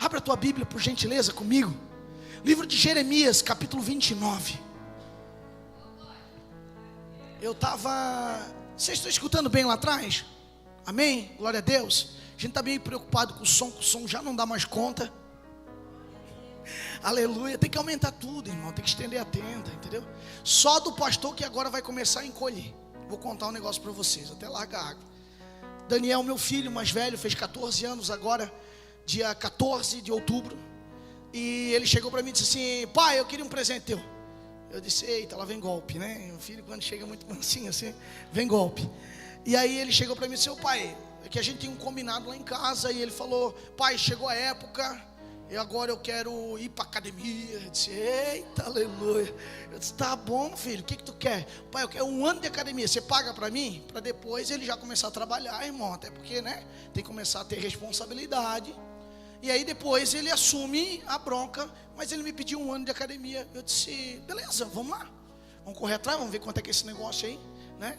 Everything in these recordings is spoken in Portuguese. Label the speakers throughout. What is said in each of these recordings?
Speaker 1: Abra a tua Bíblia, por gentileza, comigo. Livro de Jeremias, capítulo 29. Vocês estão escutando bem lá atrás? Amém? Glória a Deus. A gente está bem preocupado com o som já não dá mais conta. Aleluia. Tem que aumentar tudo, irmão. Tem que estender a tenda, entendeu? Só do pastor que agora vai começar a encolher. Vou contar um negócio para vocês, até larga a água. Daniel, meu filho mais velho, fez 14 anos agora, dia 14 de outubro. E ele chegou para mim e disse assim: pai, eu queria um presente teu. Eu disse: eita, lá vem golpe, né? O filho, quando chega muito mansinho assim, vem golpe. E aí ele chegou para mim e disse: ô pai, é que a gente tem um combinado lá em casa. E ele falou: pai, chegou a época, e agora eu quero ir para academia. Eu disse: eita, aleluia. Eu disse: tá bom, filho, o que tu quer? Pai, eu quero 1 ano de academia. Você paga para mim? Para depois ele já começar a trabalhar, irmão. Até porque, né, tem que começar a ter responsabilidade. E aí depois ele assume a bronca. Mas ele me pediu 1 ano de academia. Eu disse: beleza, vamos lá, vamos correr atrás, vamos ver quanto é que é esse negócio aí, né?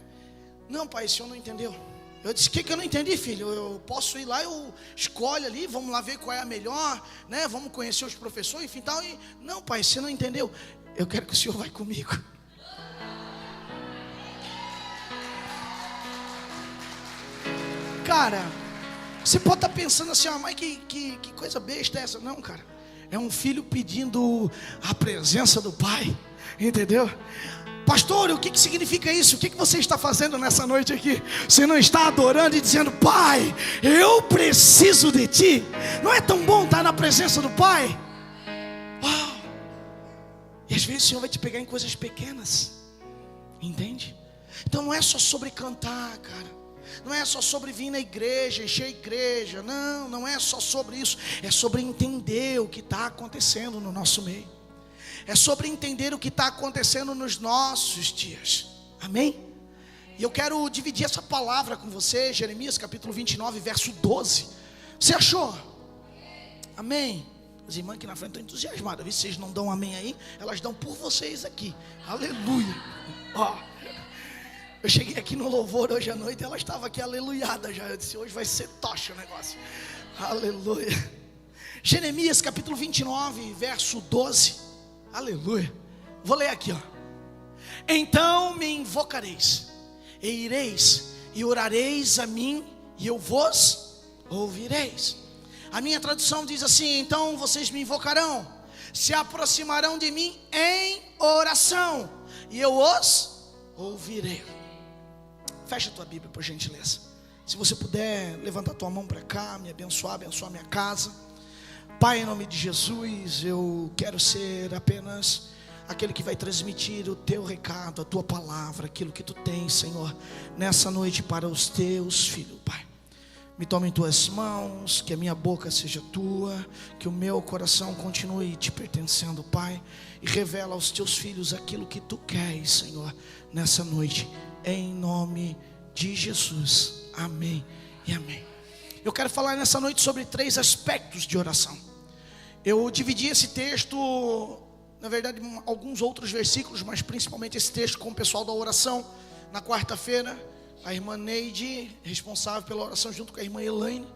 Speaker 1: Não, pai, o senhor não entendeu. Eu disse: o que eu não entendi, filho? Eu posso ir lá, eu escolho ali, vamos lá ver qual é a melhor, né? Vamos conhecer os professores, enfim, tal. E não, pai, você não entendeu. Eu quero que o senhor vá comigo. Cara, você pode estar pensando assim: mas que coisa besta é essa? Não, cara, é um filho pedindo a presença do pai, entendeu? Pastor, o que significa isso? O que você está fazendo nessa noite aqui? Você não está adorando e dizendo: pai, eu preciso de ti? Não é tão bom estar na presença do pai? Uau! E às vezes o Senhor vai te pegar em coisas pequenas, entende? Então não é só sobre cantar, cara. Não é só sobre vir na igreja, encher a igreja. Não é só sobre isso. É sobre entender o que está acontecendo no nosso meio. É sobre entender o que está acontecendo nos nossos dias. Amém? E eu quero dividir essa palavra com você. Jeremias capítulo 29, verso 12. Você achou? Amém? As irmãs aqui na frente estão entusiasmadas. Viu? Vocês não dão amém aí? Elas dão por vocês aqui. Aleluia. Ó, eu cheguei aqui no louvor hoje à noite e ela estava aqui aleluiada já. Eu disse: hoje vai ser tocha o negócio. Aleluia. Jeremias capítulo 29, verso 12. Aleluia. Vou ler aqui, ó. Então me invocareis, e ireis, e orareis a mim, e eu vos ouvireis. A minha tradução diz assim: então vocês me invocarão, se aproximarão de mim em oração, e eu os ouvirei. Fecha a tua Bíblia, por gentileza. Se você puder, levanta a tua mão para cá, me abençoar, abençoar minha casa. Pai, em nome de Jesus, eu quero ser apenas aquele que vai transmitir o teu recado, a tua palavra, aquilo que tu tens, Senhor, nessa noite para os teus filhos, Pai. Me toma em tuas mãos, que a minha boca seja tua, que o meu coração continue te pertencendo, Pai, e revela aos teus filhos aquilo que tu queres, Senhor, nessa noite, em nome de Jesus. Amém e amém. Eu quero falar nessa noite sobre 3 aspectos de oração. Eu dividi esse texto, na verdade, alguns outros versículos, mas principalmente esse texto com o pessoal da oração. Na quarta-feira, a irmã Neide, responsável pela oração, junto com a irmã Elaine,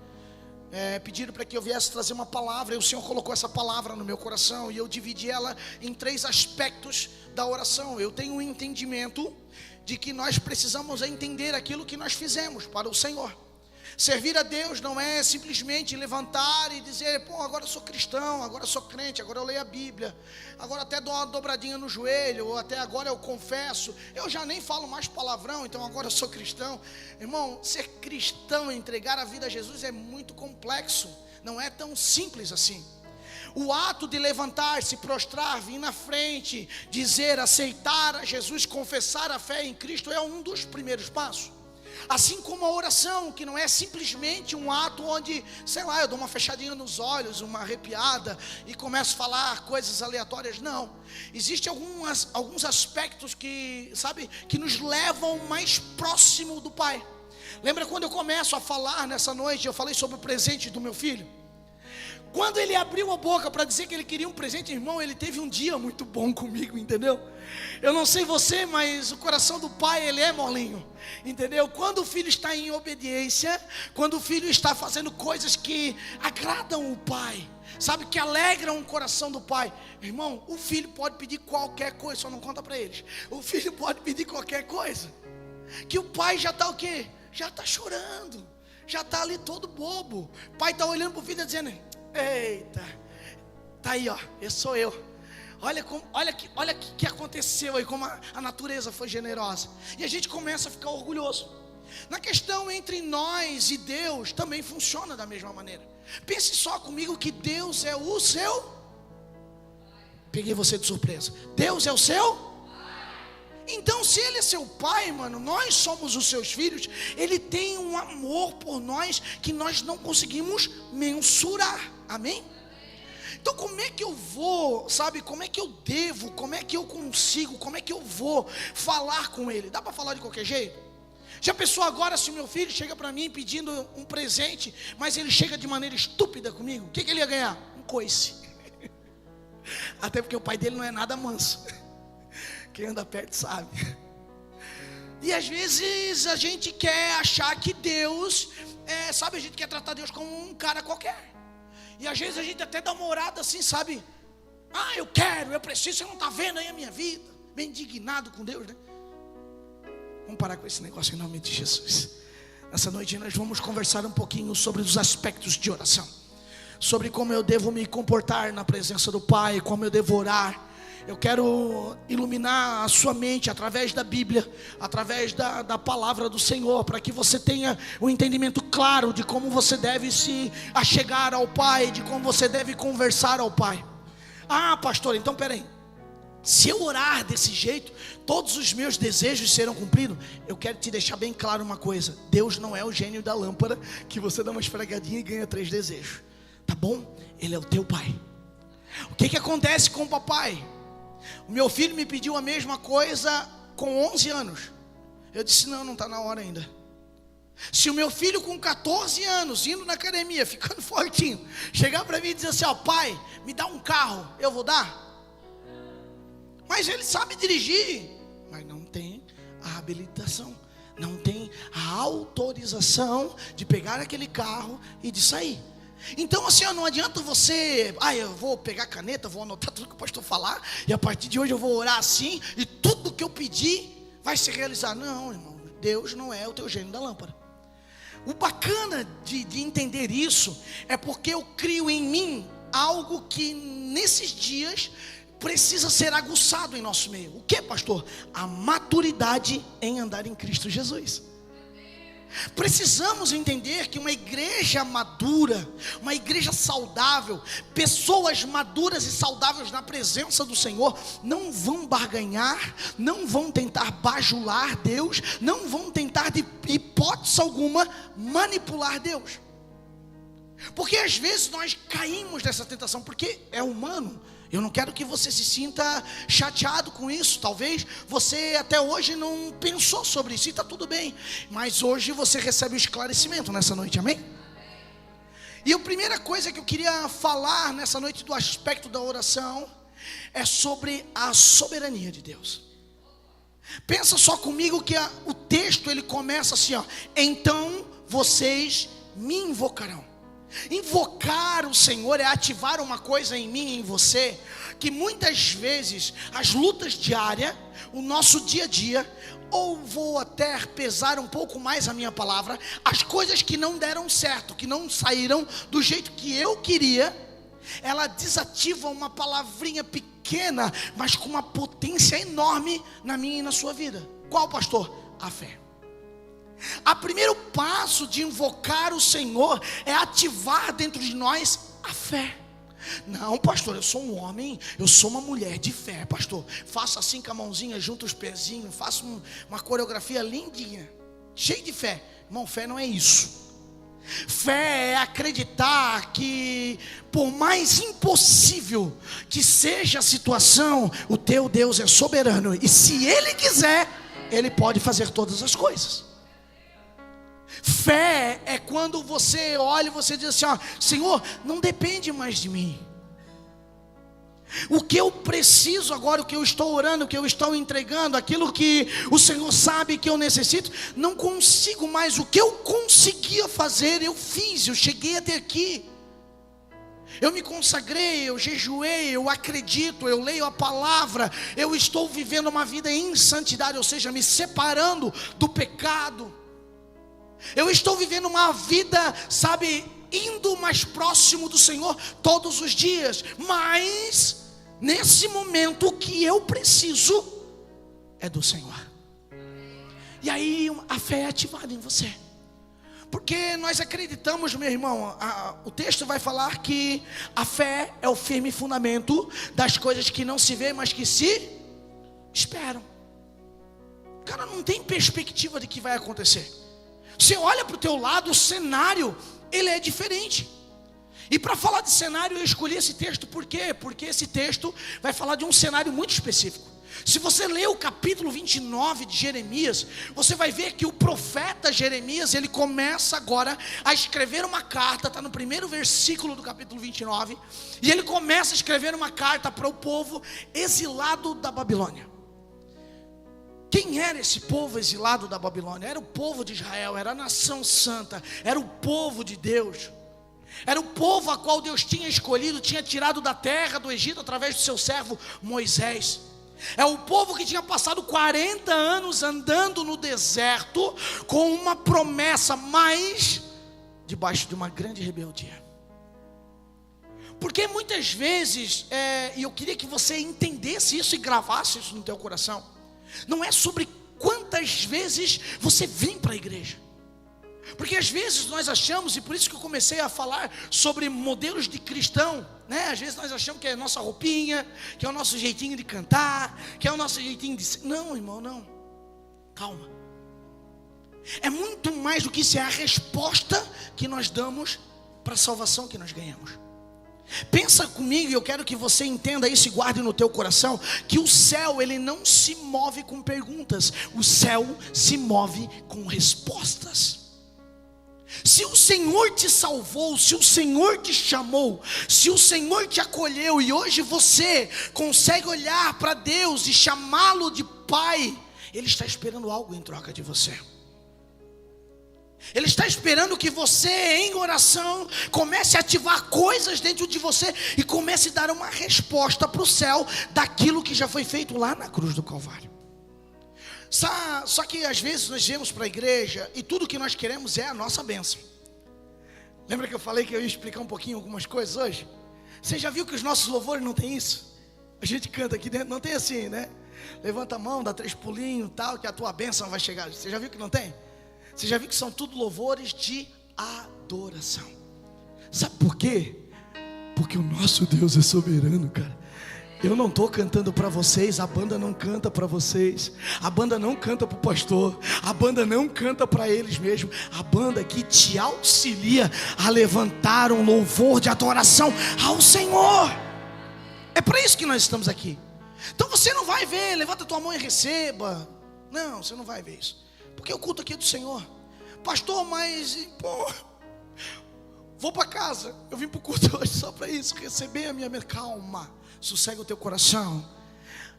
Speaker 1: pediram para que eu viesse trazer uma palavra. E o Senhor colocou essa palavra no meu coração, e eu dividi ela em 3 aspectos da oração. Eu tenho um entendimento de que nós precisamos entender aquilo que nós fizemos para o Senhor. Servir a Deus não é simplesmente levantar e dizer: pô, agora eu sou cristão, agora eu sou crente, agora eu leio a Bíblia, agora até dou uma dobradinha no joelho, ou até agora eu confesso, eu já nem falo mais palavrão, então agora eu sou cristão. Irmão, ser cristão, entregar a vida a Jesus é muito complexo, não é tão simples assim. O ato de levantar, se prostrar, vir na frente, dizer, aceitar a Jesus, confessar a fé em Cristo é um dos primeiros passos. Assim como a oração, que não é simplesmente um ato onde, sei lá, eu dou uma fechadinha nos olhos, uma arrepiada e começo a falar coisas aleatórias. Não, existem alguns aspectos que, sabe, que nos levam mais próximo do Pai. Lembra quando eu começo a falar nessa noite, eu falei sobre o presente do meu filho? Quando ele abriu a boca para dizer que ele queria um presente, irmão, ele teve um dia muito bom comigo, entendeu? Eu não sei você, mas o coração do pai, ele é molinho, entendeu? Quando o filho está em obediência, quando o filho está fazendo coisas que agradam o pai, sabe, que alegram o coração do pai, irmão, o filho pode pedir qualquer coisa, só não conta para eles. O filho pode pedir qualquer coisa, que o pai já está o quê? Já está chorando, já está ali todo bobo. O pai está olhando para o filho e dizendo: eita, tá aí, ó, esse sou eu. Olha que aconteceu aí, como a natureza foi generosa. E a gente começa a ficar orgulhoso. Na questão entre nós e Deus também funciona da mesma maneira. Pense só comigo que Deus é o seu. Peguei você de surpresa. Deus é o seu. Então, se Ele é seu pai, mano, nós somos os seus filhos. Ele tem um amor por nós que nós não conseguimos mensurar. Amém? Então, como é que eu vou, sabe, como é que eu devo, como é que eu consigo, como é que eu vou falar com Ele? Dá para falar de qualquer jeito? Já pensou agora se o meu filho chega para mim pedindo um presente, mas ele chega de maneira estúpida comigo? O que ele ia ganhar? Um coice. Até porque o pai dele não é nada manso. Quem anda perto sabe. E às vezes a gente quer achar que Deus, sabe, a gente quer tratar Deus como um cara qualquer. E às vezes a gente até dá uma orada assim, sabe? Ah, eu quero, eu preciso, você não está vendo aí a minha vida. Bem indignado com Deus, né? Vamos parar com esse negócio em nome de Jesus. Nessa noite nós vamos conversar um pouquinho sobre os aspectos de oração. Sobre como eu devo me comportar na presença do Pai, como eu devo orar. Eu quero iluminar a sua mente através da Bíblia, através da palavra do Senhor, para que você tenha um entendimento claro de como você deve se achegar ao Pai, de como você deve conversar ao Pai. Ah, pastor, então peraí, se eu orar desse jeito, todos os meus desejos serão cumpridos? Eu quero te deixar bem claro uma coisa: Deus não é o gênio da lâmpada que você dá uma esfregadinha e ganha 3 desejos, tá bom? Ele é o teu Pai. O que acontece com o papai? O meu filho me pediu a mesma coisa com 11 anos. Eu disse: não está na hora ainda. Se o meu filho com 14 anos, indo na academia, ficando fortinho, chegar para mim e dizer assim: ó, pai, me dá um carro, eu vou dar? Mas ele sabe dirigir, mas não tem a habilitação, não tem a autorização de pegar aquele carro e de sair. Então assim, não adianta você, eu vou pegar a caneta, vou anotar tudo que o pastor falar, e a partir de hoje eu vou orar assim, e tudo que eu pedir vai se realizar. Não, irmão, Deus não é o teu gênio da lâmpada. O bacana de entender isso é porque eu crio em mim algo que nesses dias precisa ser aguçado em nosso meio. O que, pastor? A maturidade em andar em Cristo Jesus. Precisamos entender que uma igreja madura, uma igreja saudável, pessoas maduras e saudáveis na presença do Senhor, não vão barganhar, não vão tentar bajular Deus, não vão tentar de hipótese alguma manipular Deus. Porque às vezes nós caímos nessa tentação, porque é humano. Eu não quero que você se sinta chateado com isso. Talvez você até hoje não pensou sobre isso, e está tudo bem. Mas hoje você recebe o esclarecimento nessa noite, amém? E a primeira coisa que eu queria falar nessa noite do aspecto da oração é sobre a soberania de Deus. Pensa só comigo que o texto ele começa assim, ó: então vocês me invocarão. Invocar o Senhor é ativar uma coisa em mim e em você, que muitas vezes as lutas diárias, o nosso dia a dia, ou vou até pesar um pouco mais a minha palavra, as coisas que não deram certo, que não saíram do jeito que eu queria, ela desativa uma palavrinha pequena, mas com uma potência enorme na minha e na sua vida. Qual, pastor? A fé. O primeiro passo de invocar o Senhor é ativar dentro de nós a fé. Não, pastor, eu sou um homem, eu sou uma mulher de fé, pastor. Faço assim com a mãozinha, junto os pezinhos, faço uma coreografia lindinha, cheio de fé. Irmão, fé não é isso. Fé é acreditar que, por mais impossível que seja a situação, o teu Deus é soberano, e se Ele quiser, Ele pode fazer todas as coisas. Fé é quando você olha e você diz assim, ó, Senhor, não depende mais de mim. O que eu preciso agora, o que eu estou orando, o que eu estou entregando, aquilo que o Senhor sabe que eu necessito, não consigo mais. O que eu conseguia fazer, eu fiz, eu cheguei até aqui. Eu me consagrei, eu jejuei, eu acredito, eu leio a palavra, eu estou vivendo uma vida em santidade, ou seja, me separando do pecado. Eu estou vivendo uma vida, sabe, indo mais próximo do Senhor todos os dias. Mas, nesse momento, o que eu preciso é do Senhor. E aí a fé é ativada em você. Porque nós acreditamos, meu irmão, o texto vai falar que a fé é o firme fundamento das coisas que não se vê, mas que se esperam. Cara, não tem perspectiva de que vai acontecer. Você olha para o teu lado, o cenário, ele é diferente. E para falar de cenário, eu escolhi esse texto, por quê? Porque esse texto vai falar de um cenário muito específico. Se você ler o capítulo 29 de Jeremias, você vai ver que o profeta Jeremias, ele começa agora a escrever uma carta, está no primeiro versículo do capítulo 29, e ele começa a escrever uma carta para o povo exilado da Babilônia. Quem era esse povo exilado da Babilônia? Era o povo de Israel, era a nação santa, era o povo de Deus. Era o povo a qual Deus tinha escolhido, tinha tirado da terra do Egito através do seu servo Moisés. É o povo que tinha passado 40 anos andando no deserto com uma promessa, mas debaixo de uma grande rebeldia. Porque muitas vezes, e eu queria que você entendesse isso e gravasse isso no teu coração, não é sobre quantas vezes você vem para a igreja. Porque às vezes nós achamos, e por isso que eu comecei a falar sobre modelos de cristão, né? Às vezes nós achamos que é a nossa roupinha, que é o nosso jeitinho de cantar, que é o nosso jeitinho de... Não, irmão, não. Calma. É muito mais do que isso, é a resposta que nós damos para a salvação que nós ganhamos. Pensa comigo, e eu quero que você entenda isso e guarde no teu coração, que o céu, ele não se move com perguntas, o céu se move com respostas. Se o Senhor te salvou, se o Senhor te chamou, se o Senhor te acolheu, e hoje você consegue olhar para Deus e chamá-lo de Pai, Ele está esperando algo em troca de você. Ele está esperando que você, em oração, comece a ativar coisas dentro de você e comece a dar uma resposta para o céu daquilo que já foi feito lá na cruz do Calvário. Só que às vezes nós viemos para a igreja e tudo que nós queremos é a nossa bênção. Lembra que eu falei que eu ia explicar um pouquinho algumas coisas hoje? Você já viu que os nossos louvores não tem isso? A gente canta aqui dentro, não tem assim, né? Levanta a mão, dá 3 pulinhos, tal, que a tua bênção vai chegar. Você já viu que não tem? Você já viu que são tudo louvores de adoração. Sabe por quê? Porque o nosso Deus é soberano, cara. Eu não estou cantando para vocês, a banda não canta para vocês, a banda não canta para o pastor, a banda não canta para eles mesmos. A banda aqui te auxilia a levantar um louvor de adoração ao Senhor. É para isso que nós estamos aqui. Então você não vai ver, levanta tua mão e receba. Não, você não vai ver isso. Porque o culto aqui é do Senhor. Pastor, mas vou para casa. Eu vim para o culto hoje só para isso, receber a minha... Calma, sossega o teu coração.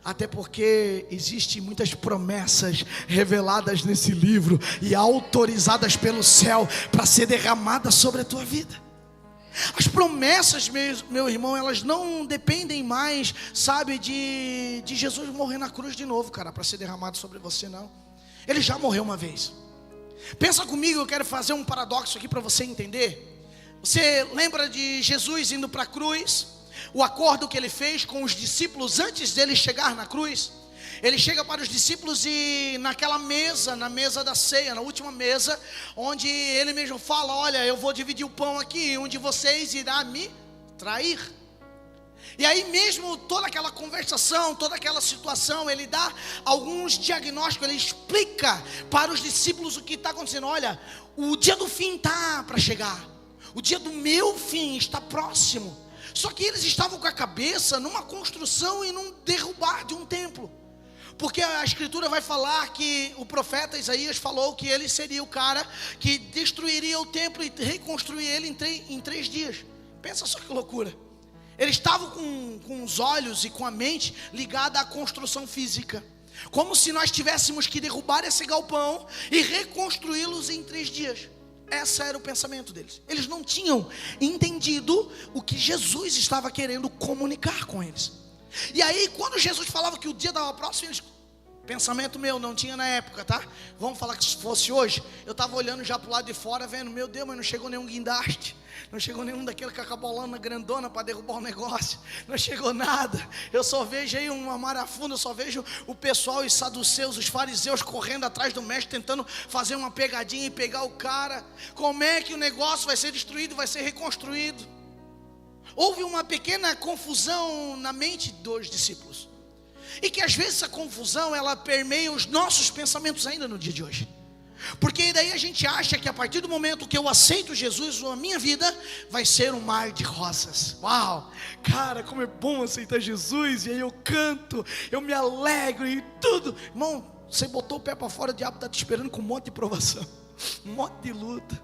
Speaker 1: Até porque existem muitas promessas reveladas nesse livro e autorizadas pelo céu para ser derramadas sobre a tua vida. As promessas, meu irmão, elas não dependem mais, sabe, de Jesus morrer na cruz de novo, cara, para ser derramado sobre você, não. Ele já morreu uma vez. Pensa comigo, eu quero fazer um paradoxo aqui para você entender. Você lembra de Jesus indo para a cruz? O acordo que ele fez com os discípulos antes dele chegar na cruz? Ele chega para os discípulos e naquela mesa, na mesa da ceia, na última mesa, onde ele mesmo fala: olha, eu vou dividir o pão aqui e um de vocês irá me trair. E aí mesmo toda aquela conversação, toda aquela situação, ele dá alguns diagnósticos, ele explica para os discípulos o que está acontecendo. Olha, o dia do fim está para chegar, o dia do meu fim está próximo. Só que eles estavam com a cabeça numa construção e num derrubar de um templo. Porque a escritura vai falar que o profeta Isaías falou que ele seria o cara que destruiria o templo e reconstruiria ele em 3 dias. Pensa só que loucura. Eles estavam com os olhos e com a mente ligada à construção física, como se nós tivéssemos que derrubar esse galpão e reconstruí-los em 3 dias. Esse era o pensamento deles. Eles não tinham entendido o que Jesus estava querendo comunicar com eles. E aí, quando Jesus falava que o dia estava próximo, eles... Pensamento meu, não tinha na época, tá? Vamos falar que se fosse hoje. Eu estava olhando já para o lado de fora, vendo, meu Deus, mas não chegou nenhum guindaste. Não chegou nenhum daquele cacabolana grandona para derrubar o negócio. Não chegou nada. Eu só vejo aí uma marafunda, eu só vejo o pessoal, os saduceus, os fariseus correndo atrás do mestre, tentando fazer uma pegadinha e pegar o cara. Como é que o negócio vai ser destruído e vai ser reconstruído? Houve uma pequena confusão na mente dos discípulos. E que às vezes essa confusão, ela permeia os nossos pensamentos ainda no dia de hoje. Porque daí a gente acha que a partir do momento que eu aceito Jesus, a minha vida vai ser um mar de rosas. Uau, cara, como é bom aceitar Jesus. E aí eu canto, eu me alegro e tudo. Irmão, você botou o pé para fora, o diabo está te esperando com um monte de provação, um monte de luta.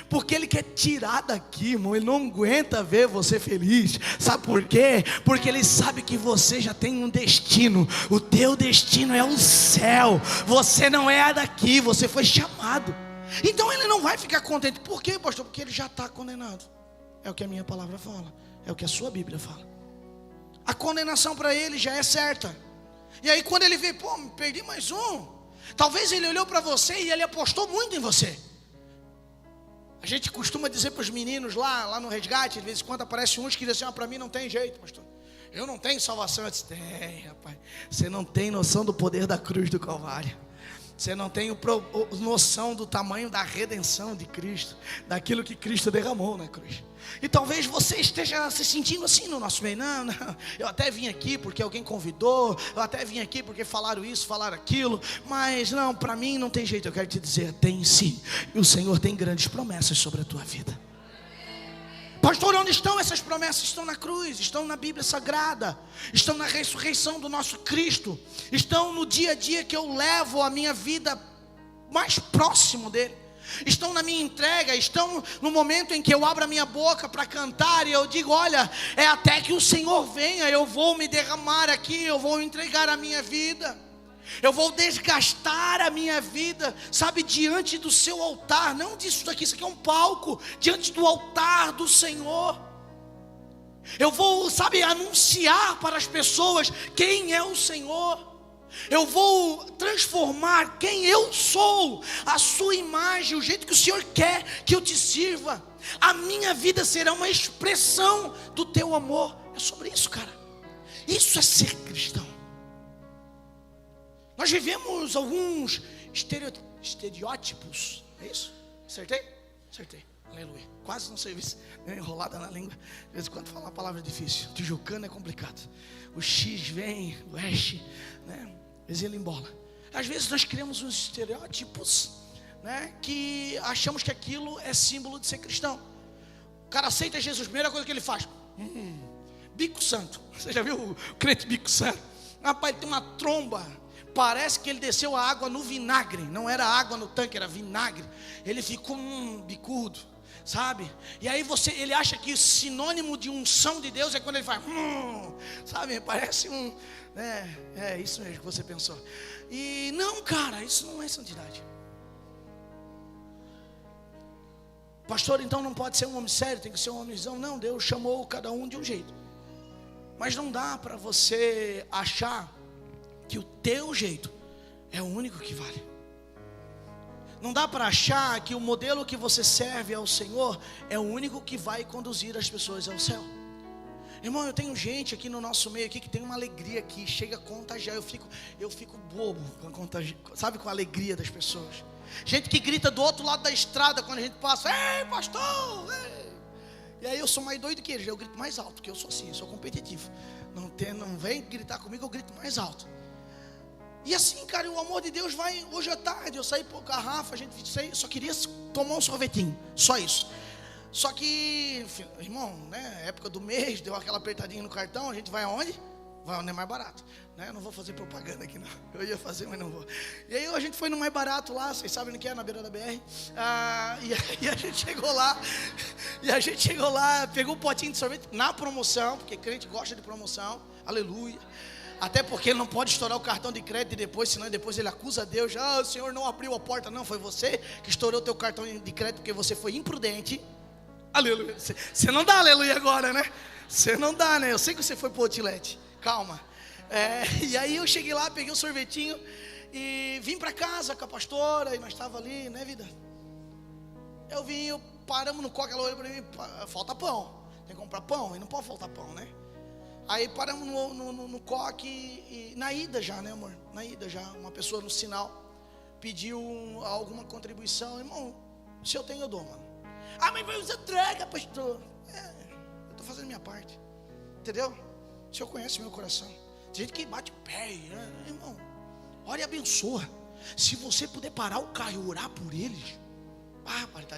Speaker 1: Porque ele quer tirar daqui, irmão. Ele não aguenta ver você feliz. Sabe por quê? Porque ele sabe que você já tem um destino. O teu destino é o céu. Você não é daqui, você foi chamado. Então ele não vai ficar contente. Por quê, pastor? Porque ele já está condenado. É o que a minha palavra fala, é o que a sua Bíblia fala. A condenação para ele já é certa. E aí quando ele vê, pô, perdi mais um. Talvez ele olhou para você e ele apostou muito em você. A gente costuma dizer para os meninos lá no resgate, de vez em quando aparece uns que dizem assim, para mim não tem jeito, pastor. Eu não tenho salvação. Eu disse, tem, rapaz. Você não tem noção do poder da cruz do Calvário. Você não tem noção do tamanho da redenção de Cristo, daquilo que Cristo derramou na cruz. E talvez você esteja se sentindo assim no nosso meio. Não, eu até vim aqui porque alguém convidou, eu até vim aqui porque falaram isso, falaram aquilo, mas não, para mim não tem jeito. Eu quero te dizer, tem sim. E o Senhor tem grandes promessas sobre a tua vida. Pastor, onde estão essas promessas? Estão na cruz, estão na Bíblia Sagrada, estão na ressurreição do nosso Cristo, estão no dia a dia que eu levo a minha vida mais próximo dele, estão na minha entrega, estão no momento em que eu abro a minha boca para cantar e eu digo, olha, é até que o Senhor venha, eu vou me derramar aqui, eu vou entregar a minha vida. Eu vou desgastar a minha vida, sabe, diante do seu altar. Não disso daqui, isso aqui é um palco, diante do altar do Senhor. Eu vou, sabe, anunciar para as pessoas quem é o Senhor. Eu vou transformar quem eu sou, a sua imagem, o jeito que o Senhor quer que eu te sirva. A minha vida será uma expressão do teu amor. É sobre isso, cara. Isso é ser cristão. Nós vivemos alguns estereótipos. É isso? Acertei? Acertei. Aleluia. Quase não sei isso. Enrolada na língua. De vez em quando fala uma palavra difícil. Tijucano é complicado. O X vem, o S, né? Às vezes ele embola. Às vezes nós criamos uns estereótipos, né? Que achamos que aquilo é símbolo de ser cristão. O cara aceita Jesus, primeira coisa que ele faz. Bico santo. Você já viu o crente bico santo? Rapaz, ele tem uma tromba. Parece que ele desceu a água no vinagre. Não era água no tanque, era vinagre. Ele ficou bicudo, sabe? E aí ele acha que o sinônimo de unção de Deus é quando ele faz sabe? Parece é isso mesmo que você pensou. E não, cara, isso não é santidade. Pastor, então não pode ser um homem sério, tem que ser um homenzão. Não, Deus chamou cada um de um jeito. Mas não dá para você achar que o teu jeito é o único que vale. Não dá para achar que o modelo que você serve ao Senhor é o único que vai conduzir as pessoas ao céu. Irmão, eu tenho gente aqui no nosso meio aqui que tem uma alegria que chega a contagiar. Eu fico bobo sabe, com a alegria das pessoas. Gente que grita do outro lado da estrada quando a gente passa, ei pastor, ei. E aí eu sou mais doido que eles, eu grito mais alto, porque eu sou assim, eu sou competitivo. Não vem gritar comigo, eu grito mais alto. E assim, cara, o amor de Deus vai. Hoje à tarde eu saí por garrafa, a gente só queria tomar um sorvetinho, só isso. Só que, irmão, né, época do mês, deu aquela apertadinha no cartão, a gente vai aonde? Não é mais barato, né? Eu não vou fazer propaganda aqui não. Eu ia fazer, mas não vou. E aí a gente foi no mais barato lá, vocês sabem o que é, na beira da BR. E aí a gente chegou lá, pegou um potinho de sorvete na promoção, porque crente gosta de promoção, aleluia. Até porque ele não pode estourar o cartão de crédito depois, senão depois ele acusa Deus. O Senhor não abriu a porta. Não, foi você que estourou o teu cartão de crédito porque você foi imprudente. Aleluia. Você não dá aleluia agora, né? Você não dá, né? Eu sei que você foi pro outlet. Calma. E aí eu cheguei lá, peguei o sorvetinho e vim para casa com a pastora. E nós estávamos ali, né, vida? Paramos no coque, ela olhou para mim, falta pão. Tem que comprar pão, e não pode faltar pão, né? Aí paramos no coque e na ida já, né, amor? Na ida já, uma pessoa no sinal pediu alguma contribuição. Irmão, se eu tenho, eu dou, mano. Mas vai usar droga, pastor. Eu estou fazendo minha parte, entendeu? O Senhor conhece meu coração. Tem gente que bate o pé, irmão, ora e abençoa. Se você puder parar o carro e orar por eles,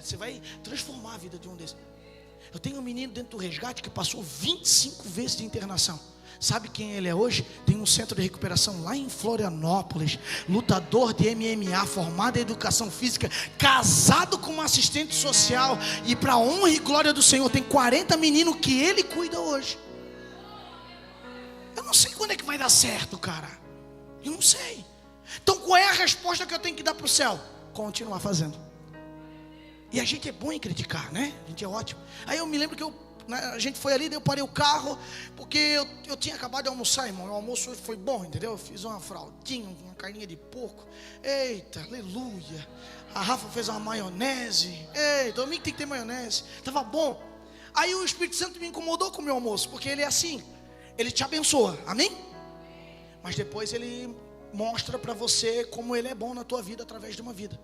Speaker 1: você vai transformar a vida de um desses. Eu tenho um menino dentro do resgate que passou 25 vezes de internação. Sabe quem ele é hoje? Tem um centro de recuperação lá em Florianópolis. Lutador de MMA, formado em educação física, casado com uma assistente social. E para honra e glória do Senhor, tem 40 meninos que ele cuida hoje. Eu não sei quando é que vai dar certo, cara. Eu não sei. Então qual é a resposta que eu tenho que dar para o céu? Continuar fazendo. E a gente é bom em criticar, né? A gente é ótimo. Aí eu me lembro que a gente foi ali, daí eu parei o carro, porque eu tinha acabado de almoçar, irmão. O almoço foi bom, entendeu? Eu fiz uma fraldinha, uma carninha de porco. Eita, aleluia. A Rafa fez uma maionese. Domingo tem que ter maionese. Tava bom. Aí o Espírito Santo me incomodou com o meu almoço, porque ele é assim, ele te abençoa, amém? Mas depois ele mostra para você como ele é bom na tua vida, através de uma vida.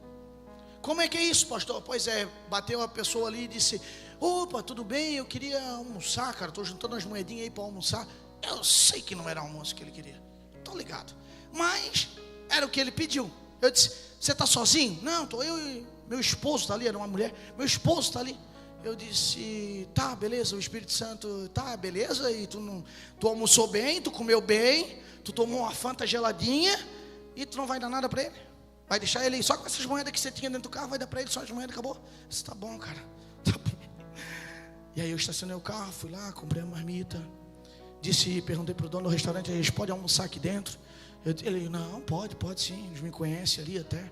Speaker 1: Como é que é isso, pastor? Pois é, bateu a pessoa ali e disse: opa, tudo bem, eu queria almoçar, cara, estou juntando umas moedinhas aí para almoçar. Eu sei que não era almoço que ele queria, estou ligado, mas era o que ele pediu. Eu disse: você está sozinho? Não, estou eu e meu esposo está ali, era uma mulher, meu esposo está ali. Eu disse: tá, beleza, o Espírito Santo, tá, beleza, e tu almoçou bem, tu comeu bem, tu tomou uma Fanta geladinha, e tu não vai dar nada para ele? Vai deixar ele só com essas moedas que você tinha dentro do carro, vai dar para ele só as moedas, acabou? Isso tá bom, cara, tá bom. E aí eu estacionei o carro, fui lá, comprei uma marmita, perguntei pro dono do restaurante: eles podem almoçar aqui dentro? Ele: não, pode sim, eles me conhecem ali até.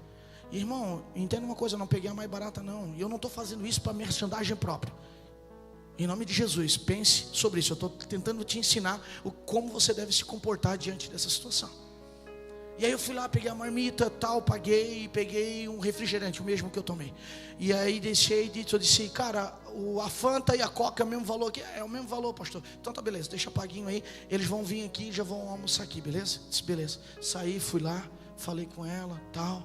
Speaker 1: E, irmão, entenda uma coisa, eu não peguei a mais barata não, e eu não estou fazendo isso para merchandising própria. Em nome de Jesus, pense sobre isso. Eu estou tentando te ensinar como você deve se comportar diante dessa situação. E aí eu fui lá, peguei a marmita, tal, paguei, e peguei um refrigerante, o mesmo que eu tomei. E aí eu disse: cara, a Fanta e a Coca é o mesmo valor aqui? É o mesmo valor, pastor. Então tá, beleza, deixa paguinho aí, eles vão vir aqui e já vão almoçar aqui, beleza? Disse: beleza. Saí, fui lá, falei com ela, tal,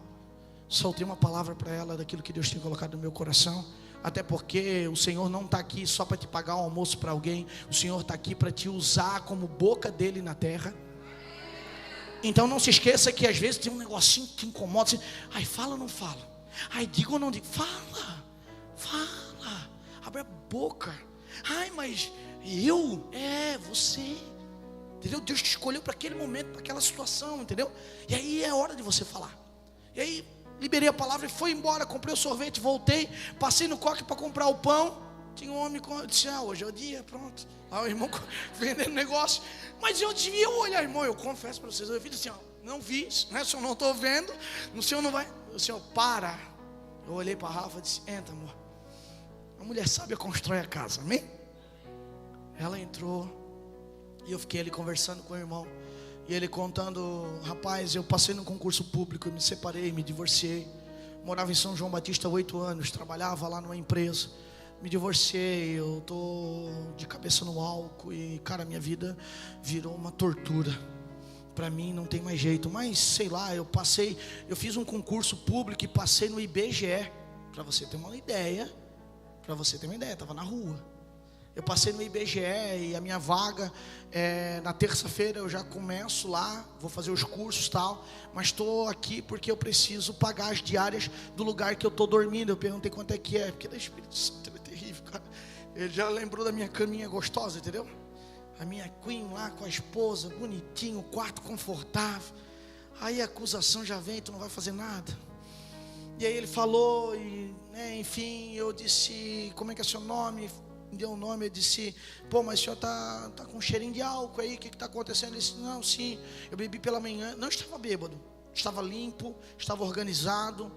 Speaker 1: soltei uma palavra para ela daquilo que Deus tinha colocado no meu coração. Até porque o Senhor não está aqui só para te pagar um almoço para alguém. O Senhor está aqui para te usar como boca dele na terra. Então não se esqueça que às vezes tem um negocinho que te incomoda assim: ai, fala ou não fala? Ai, digo ou não digo? Fala, abre a boca. Ai, mas você, entendeu? Deus te escolheu para aquele momento, para aquela situação, entendeu? E aí é hora de você falar. E aí liberei a palavra e fui embora, comprei o sorvete, voltei, passei no coque para comprar o pão. Tinha um homem, disse: hoje é o dia, pronto. Lá o irmão vendendo negócio. Mas eu devia olhar, irmão, eu confesso para vocês, eu vi assim, não vi, né? Se eu não estou vendo, o senhor não vai. O senhor, para. Eu olhei para a Rafa e disse: entra, amor. A mulher sábia constrói a casa, amém? Ela entrou e eu fiquei ali conversando com o irmão. E ele contando: rapaz, eu passei no concurso público, me separei, me divorciei. Morava em São João Batista há 8 anos, trabalhava lá numa empresa. Me divorciei, eu tô de cabeça no álcool e, cara, minha vida virou uma tortura. Pra mim não tem mais jeito, mas sei lá, eu fiz um concurso público e passei no IBGE. Pra você ter uma ideia, tava na rua. Eu passei no IBGE e a minha vaga, na terça-feira eu já começo lá, vou fazer os cursos e tal, mas estou aqui porque eu preciso pagar as diárias do lugar que eu estou dormindo. Eu perguntei quanto é que é, porque da Espírito Santo é terrível, cara. Ele já lembrou da minha caminha gostosa, entendeu? A minha queen lá com a esposa, bonitinho, quarto confortável. Aí a acusação já vem, tu não vai fazer nada. E aí ele falou, e, né, enfim, eu disse, como é que é seu nome? Me deu um nome, eu disse, pô, mas o senhor tá com um cheirinho de álcool aí, o que está acontecendo? Ele disse, não, sim, eu bebi pela manhã, não estava bêbado, estava limpo, estava organizado.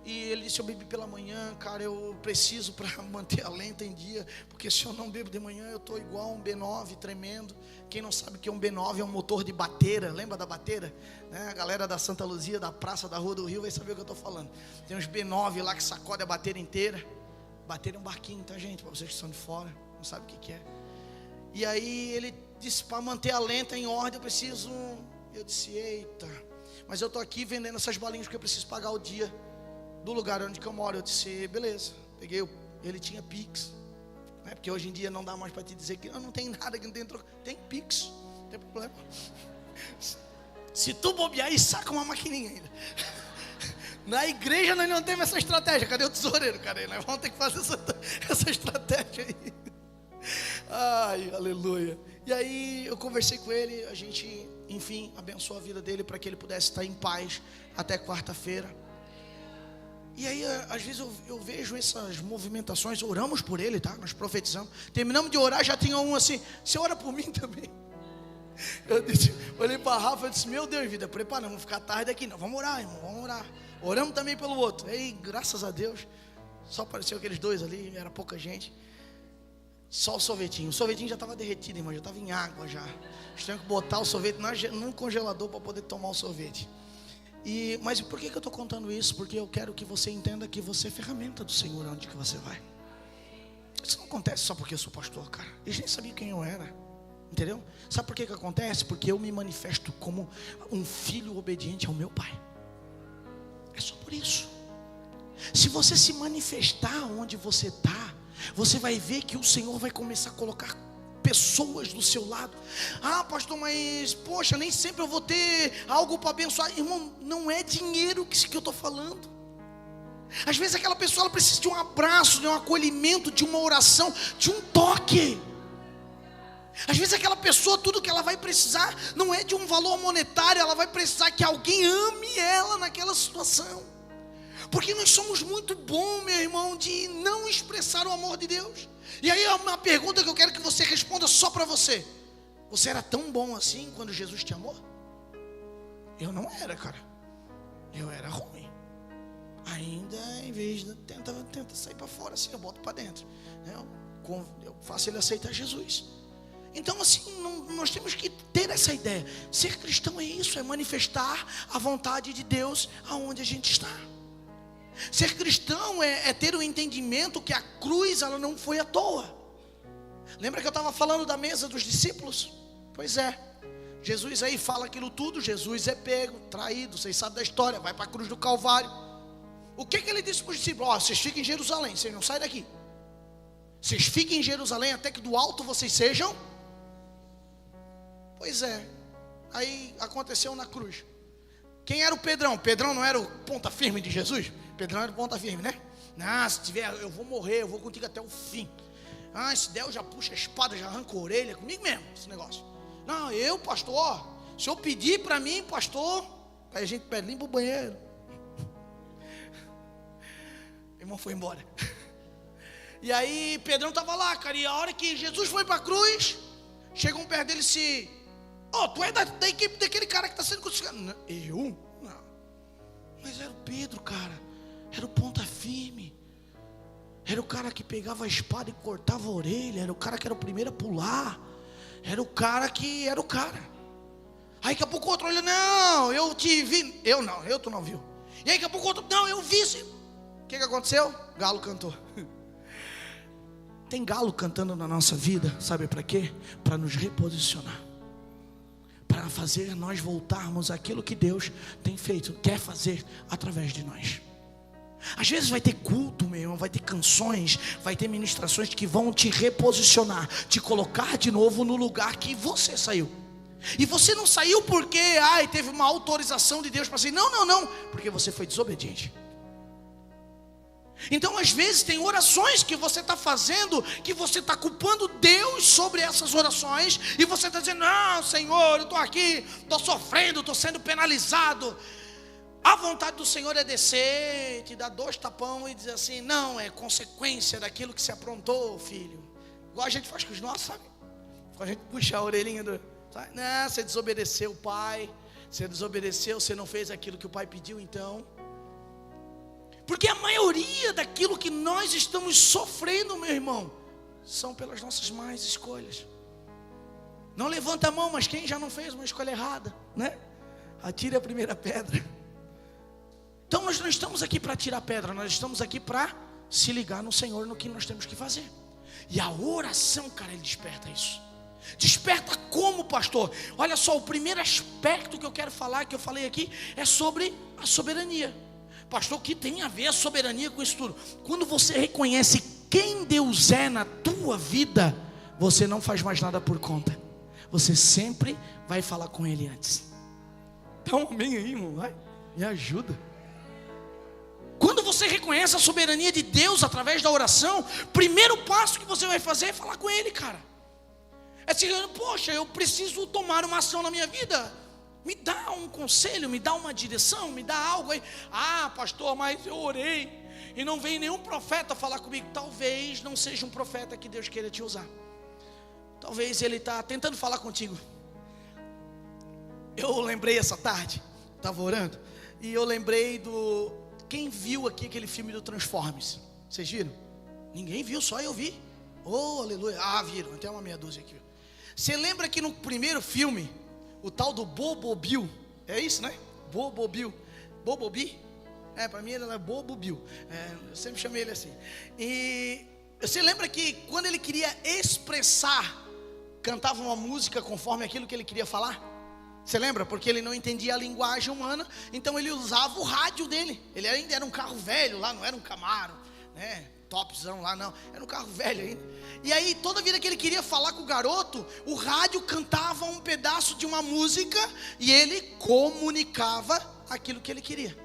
Speaker 1: E ele disse, eu bebi pela manhã, cara, eu preciso para manter a lenta em dia, porque se eu não bebo de manhã, eu estou igual um B9, tremendo. Quem não sabe que é um B9 é um motor de bateira, lembra da bateira? Né? A galera da Santa Luzia, da Praça da Rua do Rio, vai saber o que eu estou falando. Tem uns B9 lá que sacode a bateira inteira. Bateira é um barquinho, tá, gente? Para vocês que são de fora, não sabem o que é. E aí ele disse, para manter a lenta em ordem, eu preciso... Eu disse, eita, mas eu estou aqui vendendo essas balinhas porque eu preciso pagar o dia do lugar onde que eu moro. Eu disse, beleza. Peguei, ele tinha Pix, né? Porque hoje em dia não dá mais para te dizer que não tem nada, que não tem troca. Tem Pix, não tem problema. Se tu bobear aí, saca uma maquininha ainda. Na igreja nós não temos essa estratégia. Cadê o tesoureiro? Cadê? Nós vamos ter que fazer essa estratégia aí. Ai, aleluia. E aí eu conversei com ele, a gente, enfim, abençoou a vida dele para que ele pudesse estar em paz até quarta-feira. E aí, às vezes eu vejo essas movimentações, oramos por ele, tá? Nós profetizamos. Terminamos de orar, já tinha um assim, você ora por mim também? Eu disse, olhei para a Rafa e disse, meu Deus, vida, prepara, não vamos ficar tarde aqui, não. Vamos orar, irmão, vamos orar. Oramos também pelo outro. E graças a Deus, só apareceu aqueles dois ali, era pouca gente. Só o sorvetinho já estava derretido, irmão, já estava em água já. Nós tínhamos que botar o sorvete num congelador para poder tomar o sorvete. Mas por que eu estou contando isso? Porque eu quero que você entenda que você é ferramenta do Senhor onde que você vai. Isso não acontece só porque eu sou pastor, cara. Eles nem sabiam quem eu era, entendeu? Sabe por que acontece? Porque eu me manifesto como um filho obediente ao meu pai. É só por isso. Se você se manifestar onde você está, você vai ver que o Senhor vai começar a colocar pessoas do seu lado. Ah, pastor, mas poxa, nem sempre eu vou ter algo para abençoar. Irmão, não é dinheiro que eu estou falando. Às vezes aquela pessoa ela precisa de um abraço, de um acolhimento, de uma oração, de um toque. Às vezes aquela pessoa, tudo que ela vai precisar não é de um valor monetário, ela vai precisar que alguém ame ela naquela situação. Porque nós somos muito bons, meu irmão, de não expressar o amor de Deus. E aí é uma pergunta que eu quero que você responda só para você. Você era tão bom assim quando Jesus te amou? Eu não era, cara. Eu era ruim. Ainda, em vez de tenta sair para fora, assim, eu boto para dentro. Eu faço ele aceitar Jesus. Então assim, nós temos que ter essa ideia. Ser cristão é isso, é manifestar a vontade de Deus aonde a gente está. Ser cristão é ter o entendimento que a cruz ela não foi à toa. Lembra que eu estava falando da mesa dos discípulos? Pois é, Jesus aí fala aquilo tudo. Jesus é pego, traído, vocês sabem da história, vai para a cruz do Calvário. O que ele disse para os discípulos? Vocês fiquem em Jerusalém, vocês não saem daqui. Vocês fiquem em Jerusalém até que do alto vocês sejam. Pois é, aí aconteceu na cruz. Quem era o Pedrão? Pedrão não era o ponta firme de Jesus? Pedrão era o ponta firme, né? Ah, se tiver, eu vou morrer, eu vou contigo até o fim. Ah, se der, eu já puxo a espada, já arranco a orelha, comigo mesmo, esse negócio. Não, eu, pastor, se eu pedir para mim, pastor, aí a gente pede, limpa o banheiro. O irmão foi embora. E aí, Pedrão estava lá, cara, e a hora que Jesus foi para a cruz, chegou um perto dele e disse, tu é da equipe daquele cara que está sendo crucificado. Eu? Não. Mas era o Pedro, cara. Era o ponta firme. Era o cara que pegava a espada e cortava a orelha. Era o cara que era o primeiro a pular. Era o cara que era o cara. Aí daqui a pouco o outro olha, não, eu te vi. Eu não, tu não viu. E aí daqui a pouco o outro, não, eu vi. O que aconteceu? Galo cantou. Tem galo cantando na nossa vida, sabe para quê? Para nos reposicionar. Para fazer nós voltarmos àquilo que Deus tem feito, quer fazer através de nós. Às vezes vai ter culto, meu irmão, vai ter canções, vai ter ministrações que vão te reposicionar, te colocar de novo no lugar que você saiu. E você não saiu porque teve uma autorização de Deus para sair. Não, porque você foi desobediente. Então às vezes tem orações que você está fazendo, que você está culpando Deus sobre essas orações, e você está dizendo: não, Senhor, eu estou aqui, estou sofrendo, estou sendo penalizado. A vontade do Senhor é descer, te dar 2 tapão e dizer assim: não, é consequência daquilo que se aprontou, filho. Igual a gente faz com os nossos, sabe? Quando a gente puxa a orelhinha do... sabe? Não, você desobedeceu o pai, você desobedeceu, você não fez aquilo que o pai pediu, então... Porque a maioria daquilo que nós estamos sofrendo, meu irmão, são pelas nossas más escolhas. Não levanta a mão, mas quem já não fez uma escolha errada, né? Atire a primeira pedra. Então nós não estamos aqui para tirar pedra, nós estamos aqui para se ligar no Senhor, no que nós temos que fazer. E a oração, cara, ele desperta isso. Desperta como, pastor? Olha só, o primeiro aspecto que eu quero falar, que eu falei aqui, é sobre a soberania. Pastor, o que tem a ver a soberania com isso tudo? Quando você reconhece quem Deus é na tua vida, você não faz mais nada por conta. Você sempre vai falar com Ele antes. Dá um amém aí, irmão, vai, me ajuda. Quando você reconhece a soberania de Deus através da oração, primeiro passo que você vai fazer é falar com Ele, cara. É assim: poxa, eu preciso tomar uma ação na minha vida. Me dá um conselho, me dá uma direção, me dá algo aí. Ah, pastor, mas eu orei e não veio nenhum profeta falar comigo. Talvez não seja um profeta que Deus queira te usar. Talvez Ele está tentando falar contigo. Eu lembrei essa tarde, estava orando, e eu lembrei do... Quem viu aqui aquele filme do Transformers? Vocês viram? Ninguém viu, só eu vi. Oh, aleluia. Ah, viram, até uma meia dúzia aqui. Você lembra que no primeiro filme, o tal do Bobo Bill, é isso, né? Bobo Bill. Bobo Bill? Para mim ele era Bobo Bill. Eu sempre chamei ele assim. E você lembra que quando ele queria expressar, cantava uma música conforme aquilo que ele queria falar? Você lembra? Porque ele não entendia a linguagem humana, então ele usava o rádio dele. Ele ainda era um carro velho lá, não era um Camaro, né? Topzão lá, não. Era um carro velho ainda. E aí, toda vida que ele queria falar com o garoto, o rádio cantava um pedaço de uma música e ele comunicava aquilo que ele queria.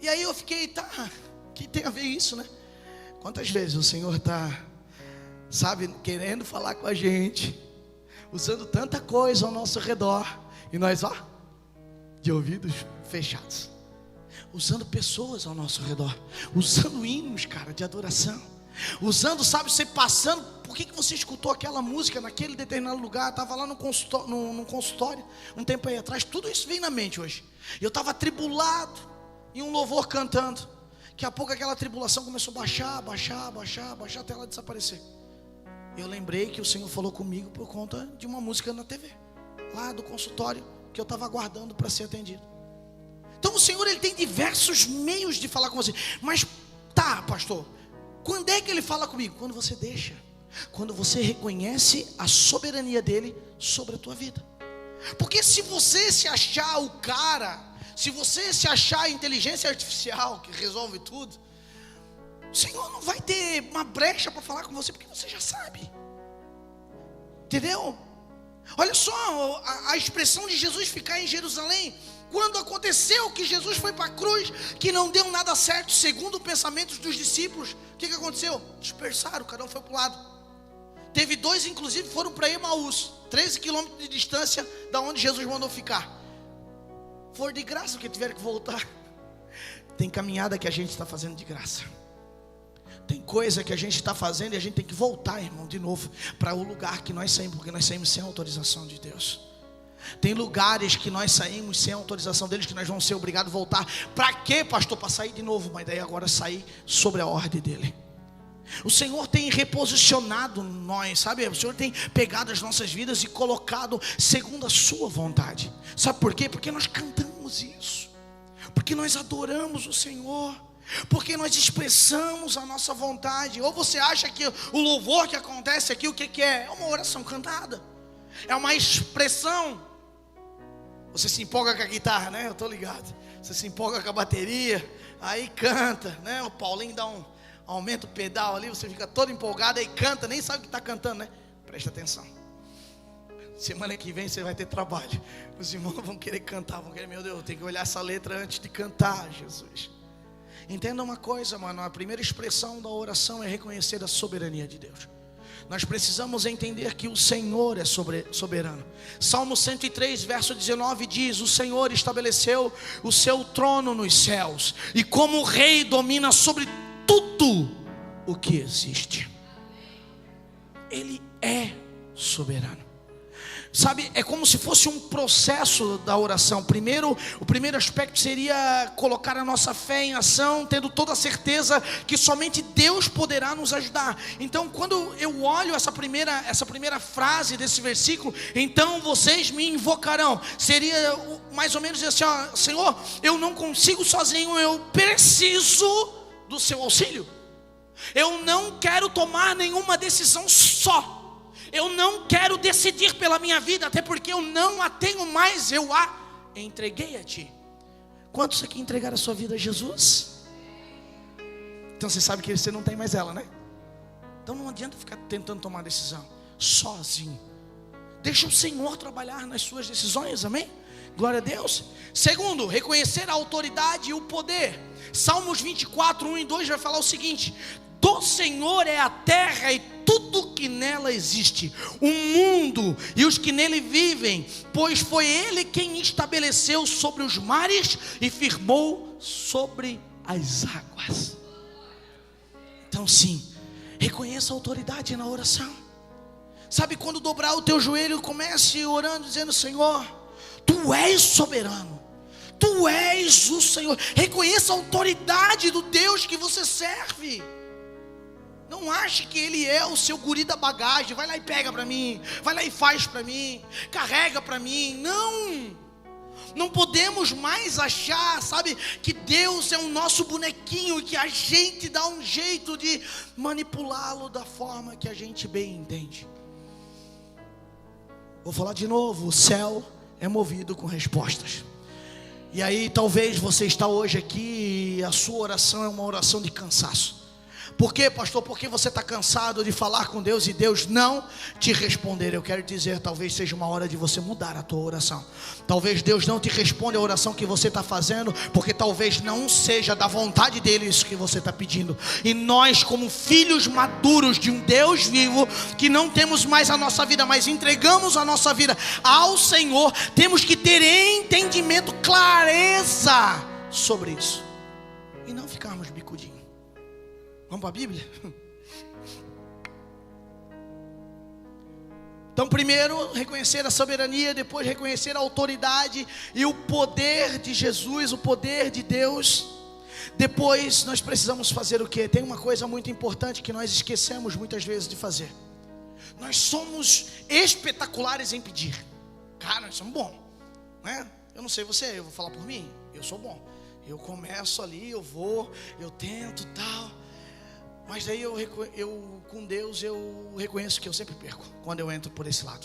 Speaker 1: E aí eu fiquei, tá, que tem a ver isso, né? Quantas vezes o Senhor está, sabe, querendo falar com a gente, usando tanta coisa ao nosso redor, e nós, ó, de ouvidos fechados, usando pessoas ao nosso redor, usando hinos, cara, de adoração, usando, sabe, você passando. Por que você escutou aquela música naquele determinado lugar? Estava lá no consultório, um tempo aí atrás. Tudo isso vem na mente hoje. Eu estava atribulado, e um louvor cantando. Daqui a pouco aquela tribulação começou a baixar, até ela desaparecer. Eu lembrei que o Senhor falou comigo por conta de uma música na TV, lá do consultório, que eu estava aguardando para ser atendido. Então o Senhor, Ele tem diversos meios de falar com você. Mas tá, pastor, quando é que Ele fala comigo? Quando você deixa, quando você reconhece a soberania dEle sobre a tua vida. Porque se você se achar o cara, se você se achar a inteligência artificial que resolve tudo, o Senhor não vai ter uma brecha para falar com você, porque você já sabe. Entendeu? Olha só a expressão de Jesus ficar em Jerusalém. Quando aconteceu que Jesus foi para a cruz, que não deu nada certo, segundo o pensamento dos discípulos, o que aconteceu? Dispersaram, cada um foi para o lado. Teve 2, inclusive, foram para Emaús, 13 quilômetros de distância da onde Jesus mandou ficar. Foi de graça, porque tiveram que voltar. Tem caminhada que a gente está fazendo de graça. Tem coisa que a gente está fazendo e a gente tem que voltar, irmão, de novo para o lugar que nós saímos, porque nós saímos sem autorização de Deus. Tem lugares que nós saímos sem autorização deles, que nós vamos ser obrigados a voltar. Para quê, pastor? Para sair de novo, mas daí agora sair sobre a ordem dele. O Senhor tem reposicionado nós, sabe? O Senhor tem pegado as nossas vidas e colocado segundo a sua vontade. Sabe por quê? Porque nós cantamos isso, porque nós adoramos o Senhor, porque nós expressamos a nossa vontade. Ou você acha que o louvor que acontece aqui, o que é? É uma oração cantada, é uma expressão. Você se empolga com a guitarra, né? Eu tô ligado. Você se empolga com a bateria, aí canta, né? O Paulinho aumenta o pedal ali, você fica todo empolgado, aí canta, nem sabe o que está cantando, né? Presta atenção. Semana que vem você vai ter trabalho. Os irmãos vão querer cantar, vão querer, meu Deus, eu tenho que olhar essa letra antes de cantar, Jesus. Entenda uma coisa, mano, a primeira expressão da oração é reconhecer a soberania de Deus. Nós precisamos entender que o Senhor é soberano. Salmo 103, verso 19 diz: o Senhor estabeleceu o seu trono nos céus, e como rei domina sobre tudo o que existe. Ele é soberano. Sabe, é como se fosse um processo da oração. O primeiro aspecto seria colocar a nossa fé em ação, tendo toda a certeza que somente Deus poderá nos ajudar. Então, quando eu olho essa primeira frase desse versículo, então vocês me invocarão, seria mais ou menos assim, ó: Senhor, eu não consigo sozinho, eu preciso do seu auxílio. Eu não quero tomar nenhuma decisão só. Eu não quero decidir pela minha vida, até porque eu não a tenho mais, eu a entreguei a ti. Quantos aqui entregaram a sua vida a Jesus? Então você sabe que você não tem mais ela, né? Então não adianta ficar tentando tomar decisão sozinho. Deixa o Senhor trabalhar nas suas decisões, amém? Glória a Deus. Segundo, reconhecer a autoridade e o poder. Salmos 24, 1 e 2 vai falar o seguinte: do Senhor é a terra e tudo que nela existe, o mundo e os que nele vivem, pois foi Ele quem estabeleceu sobre os mares e firmou sobre as águas. Então sim, reconheça a autoridade na oração. Sabe, quando dobrar o teu joelho, comece orando, dizendo: Senhor, Tu és soberano, Tu és o Senhor. Reconheça a autoridade do Deus que você serve. Não ache que Ele é o seu guri da bagagem. Vai lá e pega para mim, vai lá e faz para mim, carrega para mim. Não podemos mais achar, sabe, que Deus é o nosso bonequinho e que a gente dá um jeito de manipulá-lo da forma que a gente bem entende. Vou falar de novo: o céu é movido com respostas. E aí talvez você está hoje aqui e a sua oração é uma oração de cansaço. Por quê, pastor? Porque você está cansado de falar com Deus e Deus não te responder. Eu quero dizer, talvez seja uma hora de você mudar a tua oração. Talvez Deus não te responda a oração que você está fazendo, porque talvez não seja da vontade dele isso que você está pedindo. E nós, como filhos maduros de um Deus vivo, que não temos mais a nossa vida, mas entregamos a nossa vida ao Senhor, temos que ter entendimento, clareza sobre isso, e não ficarmos bicudinhos. Vamos para a Bíblia? Então, primeiro, reconhecer a soberania, depois reconhecer a autoridade e o poder de Jesus, o poder de Deus. Depois, nós precisamos fazer o quê? Tem uma coisa muito importante que nós esquecemos muitas vezes de fazer. Nós somos espetaculares em pedir. Cara, nós somos bons, né? Eu não sei você, eu vou falar por mim. Eu sou bom. Eu começo ali, eu tento tal. Mas daí com Deus eu reconheço que eu sempre perco quando eu entro por esse lado.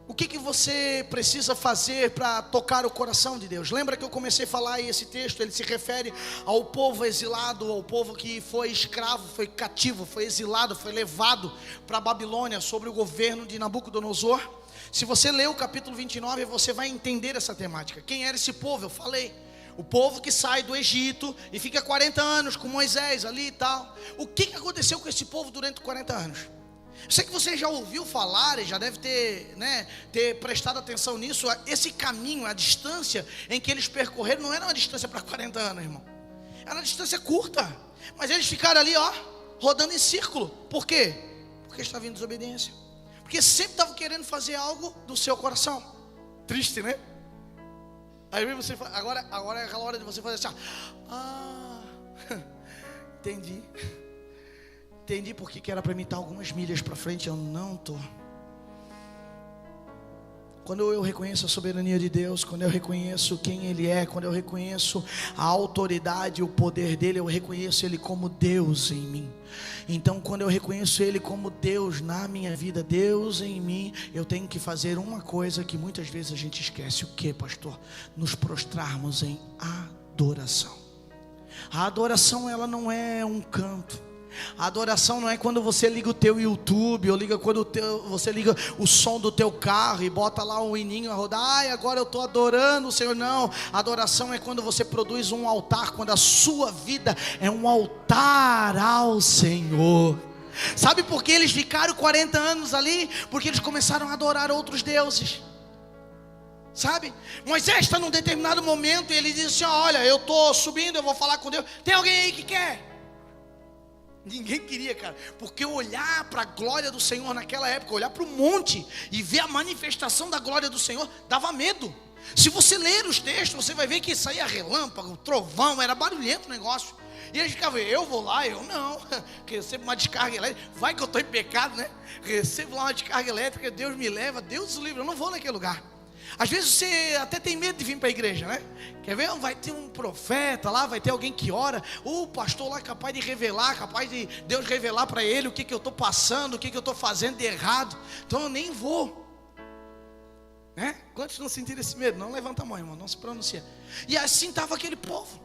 Speaker 1: O que você precisa fazer para tocar o coração de Deus? Lembra que eu comecei a falar aí, esse texto, ele se refere ao povo exilado, ao povo que foi escravo, foi cativo, foi exilado, foi levado para a Babilônia sob o governo de Nabucodonosor. Se você ler o capítulo 29, você vai entender essa temática. Quem era esse povo? Eu falei. O povo que sai do Egito e fica 40 anos com Moisés ali e tal. O que aconteceu com esse povo durante 40 anos? Eu sei que você já ouviu falar e já deve ter prestado atenção nisso. Esse caminho, a distância em que eles percorreram, não era uma distância para 40 anos, irmão. Era uma distância curta. Mas eles ficaram ali, rodando em círculo. Por quê? Porque estava em desobediência. Porque sempre estavam querendo fazer algo do seu coração. Triste, né? Aí você agora é aquela hora de você fazer assim: entendi porque era para mim estar algumas milhas para frente, eu não estou. Quando eu reconheço a soberania de Deus, quando eu reconheço quem Ele é, quando eu reconheço a autoridade, o poder dEle, eu reconheço Ele como Deus em mim. Então, quando eu reconheço Ele como Deus na minha vida, Deus em mim, eu tenho que fazer uma coisa que muitas vezes a gente esquece. O que, pastor? Nos prostrarmos em adoração. A adoração, ela não é um canto. A adoração não é quando você liga o teu YouTube, ou liga quando você liga o som do teu carro e bota lá um hininho a rodar. Ai, agora eu estou adorando o Senhor. Não, a adoração é quando você produz um altar, quando a sua vida é um altar ao Senhor. Sabe por que eles ficaram 40 anos ali? Porque eles começaram a adorar outros deuses. Sabe? Moisés está num determinado momento e ele diz assim: olha, eu estou subindo, eu vou falar com Deus. Tem alguém aí que quer? Ninguém queria, cara, porque olhar para a glória do Senhor naquela época, olhar para o monte e ver a manifestação da glória do Senhor, dava medo. Se você ler os textos, você vai ver que saía relâmpago, trovão, era barulhento o negócio. E eles ficavam: eu vou lá, eu não, recebo uma descarga elétrica, vai que eu estou em pecado, né? Recebo lá uma descarga elétrica, Deus me leva, Deus o livre, eu não vou naquele lugar. Às vezes você até tem medo de vir para a igreja, né? Quer ver? Vai ter um profeta lá, vai ter alguém que ora. O pastor lá capaz de revelar, capaz de Deus revelar para ele o que eu estou passando, o que eu estou fazendo de errado. Então eu nem vou, né? Quantos não sentiram esse medo? Não levanta a mão, irmão, não se pronuncia. E assim estava aquele povo.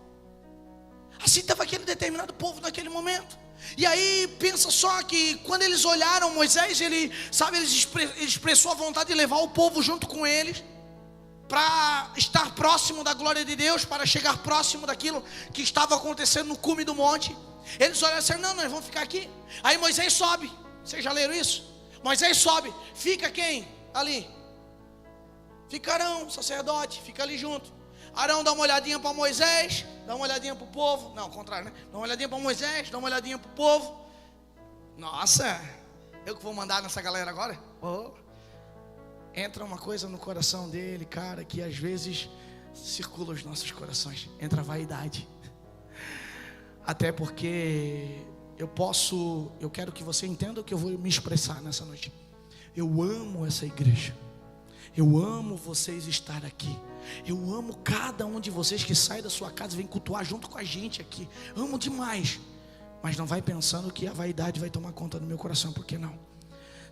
Speaker 1: Assim estava aquele determinado povo naquele momento. E aí pensa só que quando eles olharam Moisés, ele expressou a vontade de levar o povo junto com eles, para estar próximo da glória de Deus, para chegar próximo daquilo que estava acontecendo no cume do monte. Eles olharam assim: não, nós vamos ficar aqui. Aí Moisés sobe. Vocês já leram isso? Moisés sobe. Fica quem? Ali. Fica Arão, sacerdote, fica ali junto. Arão dá uma olhadinha para Moisés, dá uma olhadinha para o povo. Não, ao contrário, né? Dá uma olhadinha para Moisés, dá uma olhadinha para o povo. Nossa, eu que vou mandar nessa galera agora? Oh. Entra uma coisa no coração dele, cara, que às vezes circula os nossos corações. Entra a vaidade. Até porque eu quero que você entenda o que eu vou me expressar nessa noite. Eu amo essa igreja. Eu amo vocês estar aqui. Eu amo cada um de vocês que sai da sua casa e vem cultuar junto com a gente aqui. Amo demais. Mas não vai pensando que a vaidade vai tomar conta do meu coração, porque não.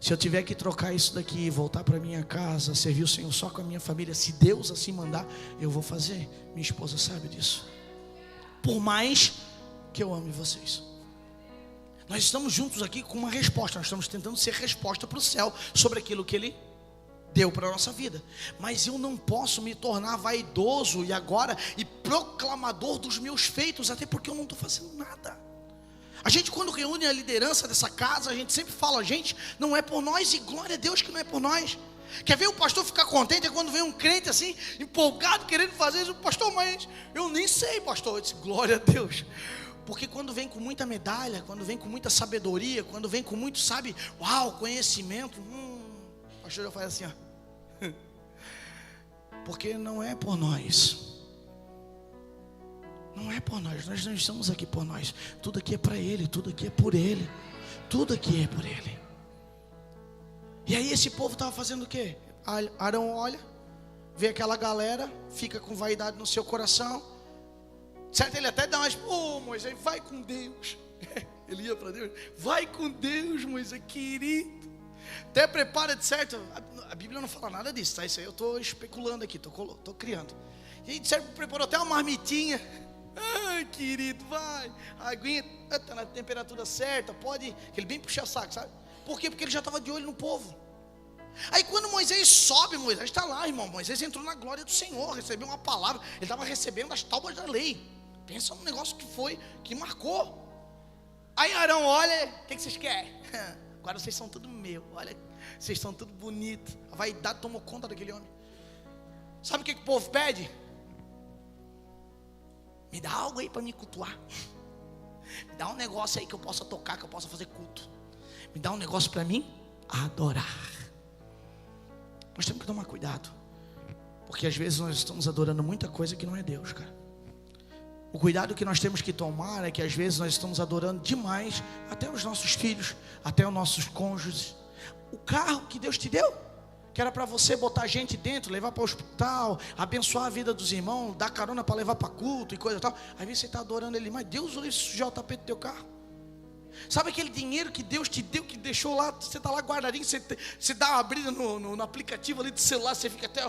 Speaker 1: Se eu tiver que trocar isso daqui, voltar para minha casa, servir o Senhor só com a minha família, se Deus assim mandar, eu vou fazer. Minha esposa sabe disso. Por mais que eu ame vocês. Nós estamos juntos aqui com uma resposta. Nós estamos tentando ser resposta para o céu sobre aquilo que Ele deu para a nossa vida. Mas eu não posso me tornar vaidoso e proclamador dos meus feitos, até porque eu não estou fazendo nada. A gente, quando reúne a liderança dessa casa, a gente sempre fala: gente, não é por nós, e glória a Deus que não é por nós. Quer ver o pastor ficar contente? É quando vem um crente assim, empolgado, querendo fazer isso. Pastor, mas eu nem sei, pastor. Eu disse: glória a Deus. Porque quando vem com muita medalha, quando vem com muita sabedoria, quando vem com muito, conhecimento, o pastor já faz assim, ó. Porque não é por nós. Não é por nós não estamos aqui por nós. Tudo aqui é para Ele, tudo aqui é por Ele. Tudo aqui é por Ele. E aí esse povo estava fazendo o quê? Arão olha, vê aquela galera, fica com vaidade no seu coração. Certo? Ele até dá umas: Moisés, vai com Deus. Ele ia para Deus: vai com Deus, Moisés, querido. Até prepara, de certo. A Bíblia não fala nada disso, tá? Isso aí eu estou especulando aqui, estou criando. E aí, de certo, preparou até uma marmitinha. Ai, querido, vai. Aguinha, está na temperatura certa, pode. Ele bem puxa saco, sabe? Por quê? Porque ele já estava de olho no povo. Aí quando Moisés sobe, Moisés está lá, irmão. Moisés entrou na glória do Senhor, recebeu uma palavra. Ele estava recebendo as tábuas da lei. Pensa num negócio que marcou. Aí Arão olha: o que vocês querem? Agora vocês são tudo meu. Olha, vocês são tudo bonito. A vaidade tomou conta daquele homem. Sabe o que o povo pede? Me dá algo aí para me cultuar. Me dá um negócio aí que eu possa tocar, que eu possa fazer culto. Me dá um negócio para mim adorar. Nós temos que tomar cuidado, porque às vezes nós estamos adorando muita coisa que não é Deus, cara. O cuidado que nós temos que tomar é que às vezes nós estamos adorando demais até os nossos filhos, até os nossos cônjuges. O carro que Deus te deu, que era para você botar gente dentro, levar para o hospital, abençoar a vida dos irmãos, dar carona para levar para culto e coisa e tal. Às vezes você está adorando ele, mas Deus olha sujar o tapete do teu carro. Sabe aquele dinheiro que Deus te deu, que deixou lá, você está lá guardadinho, você dá uma abrida no aplicativo ali do celular, você fica até...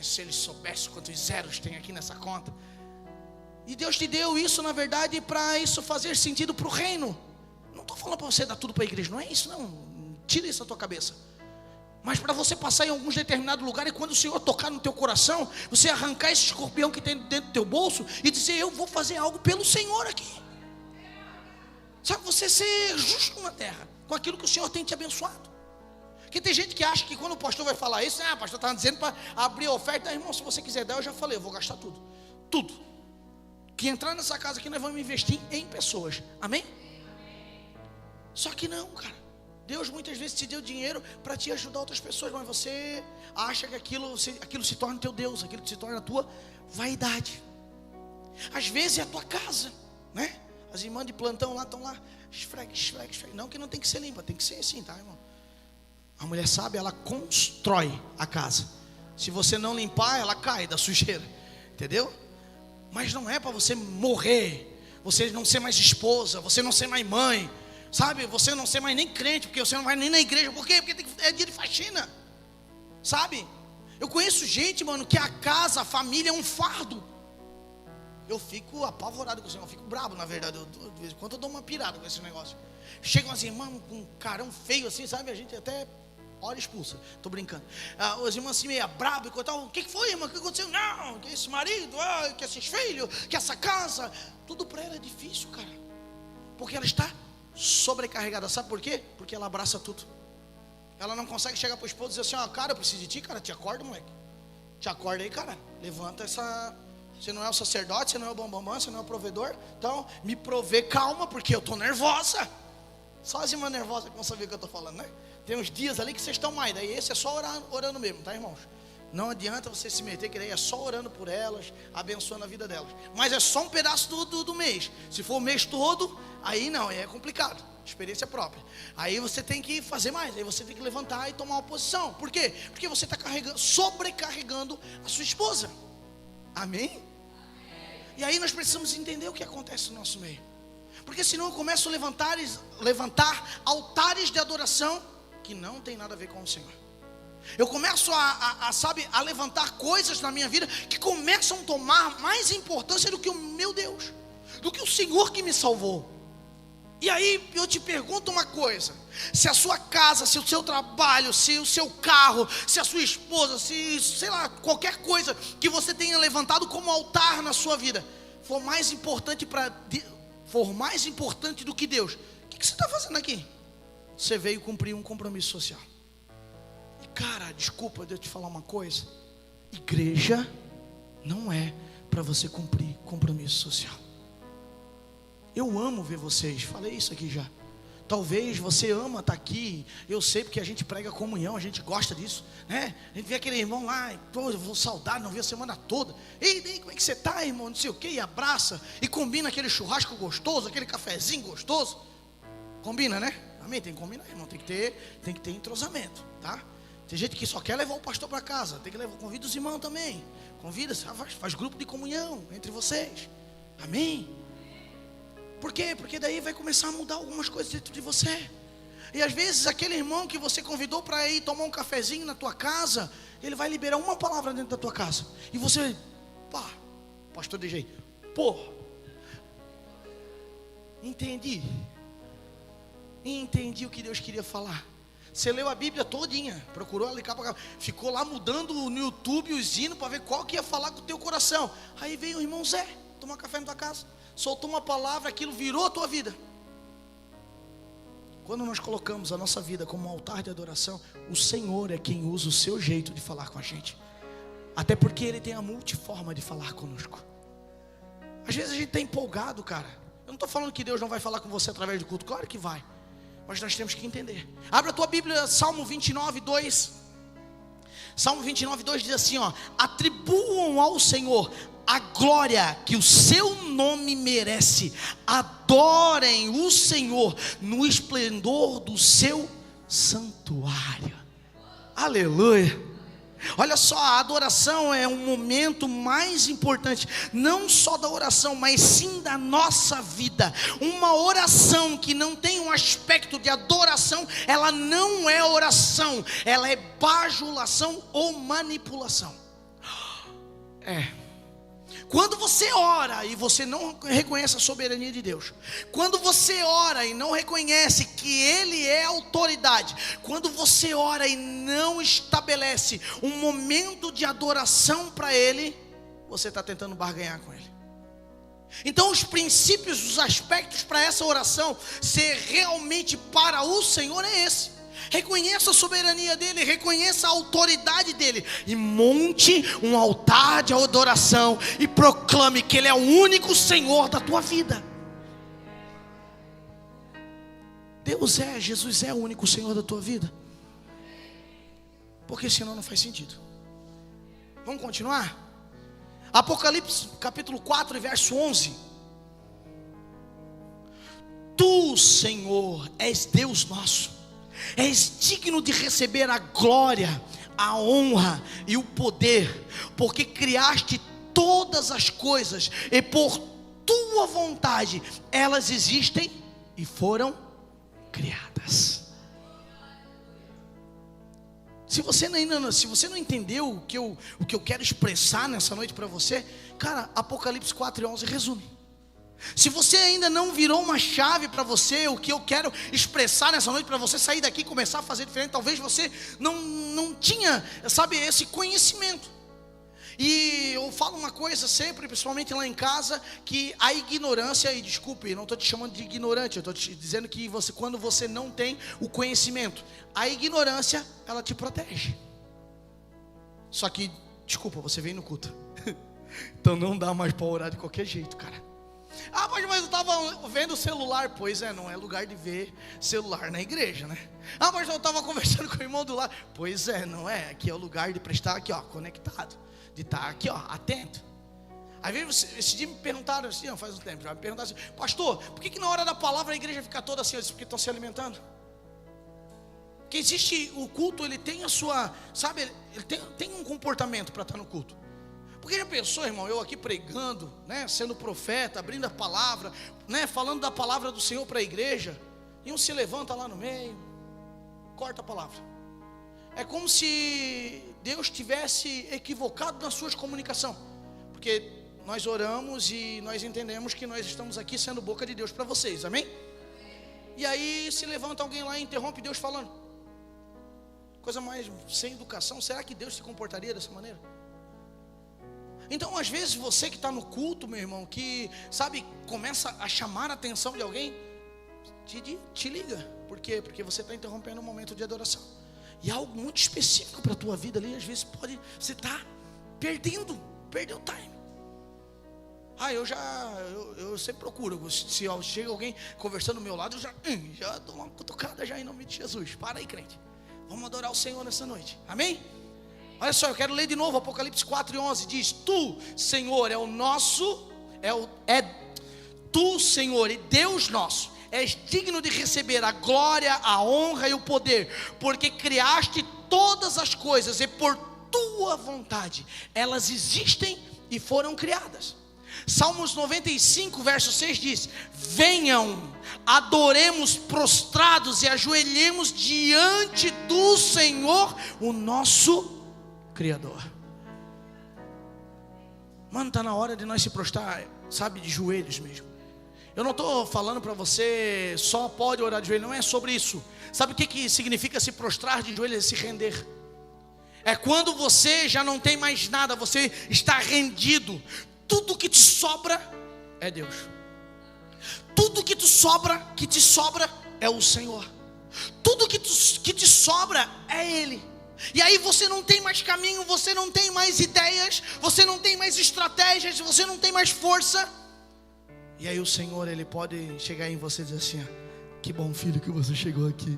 Speaker 1: se ele soubesse quantos zeros tem aqui nessa conta. E Deus te deu isso, na verdade, para isso fazer sentido para o reino. Não estou falando para você dar tudo para a igreja, não é isso não. Tira isso da tua cabeça. Mas para você passar em alguns determinados lugares, e quando o Senhor tocar no teu coração, você arrancar esse escorpião que tem dentro do teu bolso e dizer: eu vou fazer algo pelo Senhor aqui. Sabe, você ser justo na terra, com aquilo que o Senhor tem te abençoado. Porque tem gente que acha que quando o pastor vai falar isso, o pastor está dizendo para abrir a oferta. Irmão, se você quiser dar, eu já falei, eu vou gastar tudo. Tudo. Que entrar nessa casa aqui, nós vamos investir em pessoas. Amém? Só que não, cara. Deus muitas vezes te deu dinheiro para te ajudar outras pessoas, mas você acha que aquilo se torna teu Deus, aquilo se torna a tua vaidade. Às vezes é a tua casa, né? As irmãs de plantão lá estão lá, esfrega. Não que não tem que ser limpa, tem que ser assim, tá, irmão? A mulher sabe, ela constrói a casa. Se você não limpar, ela cai da sujeira, entendeu? Mas não é para você morrer, você não ser mais esposa, você não ser mais mãe, sabe? Você não ser mais nem crente, porque você não vai nem na igreja. Por quê? Porque é dia de faxina, sabe? Eu conheço gente, mano, que a casa, a família é um fardo. Eu fico apavorado com isso, eu fico bravo, na verdade. De vez em quando eu dou uma pirada com esse negócio. Chegam as irmãs com um carão feio assim, sabe? A gente até hora expulsa, tô brincando. As irmãs assim meio brabo e tal. O que foi, irmã? O que aconteceu? Não, que esse marido, que esses filhos, que essa casa. Tudo para ela é difícil, cara. Porque ela está sobrecarregada. Sabe por quê? Porque ela abraça tudo. Ela não consegue chegar para o esposo e dizer assim: cara, eu preciso de ti, cara. Te acorda, moleque. Te acorda aí, cara. Levanta essa... Você não é o sacerdote, você não é o bambambam, você não é o provedor. Então, me provê calma, porque eu estou nervosa. Só as irmãs nervosas que vão saber o que eu estou falando, né? Tem uns dias ali que vocês estão mais. Daí esse é só orando mesmo, tá, irmãos? Não adianta você se meter, que daí é só orando por elas, abençoando a vida delas. Mas é só um pedaço do mês. Se for o mês todo, aí não, aí é complicado. Experiência própria. Aí você tem que fazer mais. Aí você tem que levantar e tomar uma posição. Por quê? Porque você está sobrecarregando a sua esposa. Amém? E aí nós precisamos entender o que acontece no nosso meio. Porque senão eu começo a levantar altares de adoração que não tem nada a ver com o Senhor. Eu começo a levantar coisas na minha vida que começam a tomar mais importância do que o meu Deus, do que o Senhor que me salvou. E aí eu te pergunto uma coisa: se a sua casa, se o seu trabalho, se o seu carro, se a sua esposa, se sei lá, qualquer coisa que você tenha levantado como altar na sua vida for mais importante do que Deus, o que você está fazendo aqui? Você veio cumprir um compromisso social. E cara, desculpa eu te falar uma coisa: igreja não é para você cumprir compromisso social. Eu amo ver vocês, falei isso aqui já. Talvez você ama estar aqui, eu sei, porque a gente prega comunhão, a gente gosta disso, né? A gente vê aquele irmão lá, pô, eu vou saudar, não vi a semana toda. Ei, como é que você está, irmão? Não sei o que, e abraça, e combina aquele churrasco gostoso, aquele cafezinho gostoso. Combina, né? Amém? Tem que combinar, irmão, tem que ter entrosamento, tá? Tem gente que só quer levar o pastor para casa, tem que levar, convida os irmãos também. Convida, faz grupo de comunhão entre vocês. Amém? Por quê? Porque daí vai começar a mudar algumas coisas dentro de você. E às vezes aquele irmão que você convidou para ir tomar um cafezinho na tua casa, ele vai liberar uma palavra dentro da tua casa. E você, pastor DJ, entendi o que Deus queria falar. Você leu a Bíblia todinha, procurou ali, ficou lá mudando no YouTube os hinos para ver qual que ia falar com o teu coração. Aí veio o irmão Zé tomar café na tua casa, soltou uma palavra, aquilo virou a tua vida. Quando nós colocamos a nossa vida como um altar de adoração, o Senhor é quem usa o seu jeito de falar com a gente. Até porque Ele tem a multiforma de falar conosco. Às vezes a gente está empolgado, cara. Eu não estou falando que Deus não vai falar com você através do culto, claro que vai. Mas nós temos que entender. Abra a tua Bíblia, Salmo 29, 2. Salmo 29, 2 diz assim, atribuam ao Senhor a glória que o seu nome merece. Adorem o Senhor no esplendor do seu santuário. Aleluia. Olha só, a adoração é um momento mais importante, não só da oração, mas sim da nossa vida. Uma oração que não tem um aspecto de adoração, ela não é oração, ela é bajulação ou manipulação. Quando você ora e você não reconhece a soberania de Deus, quando você ora e não reconhece que Ele é autoridade, quando você ora e não estabelece um momento de adoração para Ele, você está tentando barganhar com Ele. Então os princípios, os aspectos para essa oração ser realmente para o Senhor é esse. Reconheça a soberania dEle, reconheça a autoridade dEle, e monte um altar de adoração, e proclame que Ele é o único Senhor da tua vida. Jesus é o único Senhor da tua vida, porque senão não faz sentido. Vamos continuar? Apocalipse capítulo 4 e verso 11. Tu, Senhor, és Deus nosso, és digno de receber a glória, a honra e o poder, porque criaste todas as coisas, e por tua vontade elas existem e foram criadas. Se você não entendeu o que eu quero expressar nessa noite para você, cara, Apocalipse 4 e 11 resume. Se você ainda não virou uma chave para você, o que eu quero expressar nessa noite para você sair daqui e começar a fazer diferente, talvez você não tinha, esse conhecimento. E eu falo uma coisa sempre, principalmente lá em casa, que a ignorância, e desculpe, não estou te chamando de ignorante, eu estou te dizendo que quando você não tem o conhecimento, a ignorância, ela te protege. Só que, desculpa, você vem no culto, então não dá mais para orar de qualquer jeito, cara. Mas eu estava vendo o celular. Pois é, não é lugar de ver celular na igreja, né? Mas eu estava conversando com o irmão do lado. Pois é, não é, aqui é o lugar de prestar aqui, ó, conectado, de estar aqui, ó, atento. Às vezes, esse dia me perguntaram assim, faz um tempo já, me perguntaram assim: pastor, por que na hora da palavra a igreja fica toda assim? Eu disse: porque estão se alimentando. Porque existe o culto, ele tem a sua, ele tem um comportamento para estar no culto. Porque já pensou, irmão, eu aqui pregando, né, sendo profeta, abrindo a palavra, né, falando da palavra do Senhor para a igreja, e um se levanta lá no meio, corta a palavra. É como se Deus tivesse equivocado na sua comunicação, porque nós oramos e nós entendemos que nós estamos aqui sendo boca de Deus para vocês, amém? E aí se levanta alguém lá e interrompe Deus falando. Coisa mais sem educação. Será que Deus se comportaria dessa maneira? Então, às vezes, você que está no culto, meu irmão, que, começa a chamar a atenção de alguém, te liga. Por quê? Porque você está interrompendo um momento de adoração. E algo muito específico para a tua vida ali, às vezes você está perdeu o time. Eu sempre procuro, se chega alguém conversando do meu lado, eu já dou uma cutucada já em nome de Jesus. Para aí, crente, vamos adorar o Senhor nessa noite, amém? Olha só, eu quero ler de novo Apocalipse 4 e 11, diz: Tu, Senhor, Tu, Senhor, e Deus nosso, és digno de receber a glória, a honra e o poder, porque criaste todas as coisas, e por tua vontade elas existem e foram criadas. Salmos 95, verso 6 diz: venham, adoremos prostrados e ajoelhemos diante do Senhor, o nosso Criador. Mano, está na hora de nós se prostrar, de joelhos mesmo. Eu não estou falando para você só pode orar de joelho, não é sobre isso. Sabe o que significa se prostrar de joelhos? É se render. É quando você já não tem mais nada, você está rendido. Tudo que te sobra é Deus. Tudo que te sobra é o Senhor. Tudo que te sobra é Ele. E aí você não tem mais caminho, você não tem mais ideias, você não tem mais estratégias, você não tem mais força. E aí o Senhor, Ele pode chegar em você e dizer assim: que bom, filho, que você chegou aqui.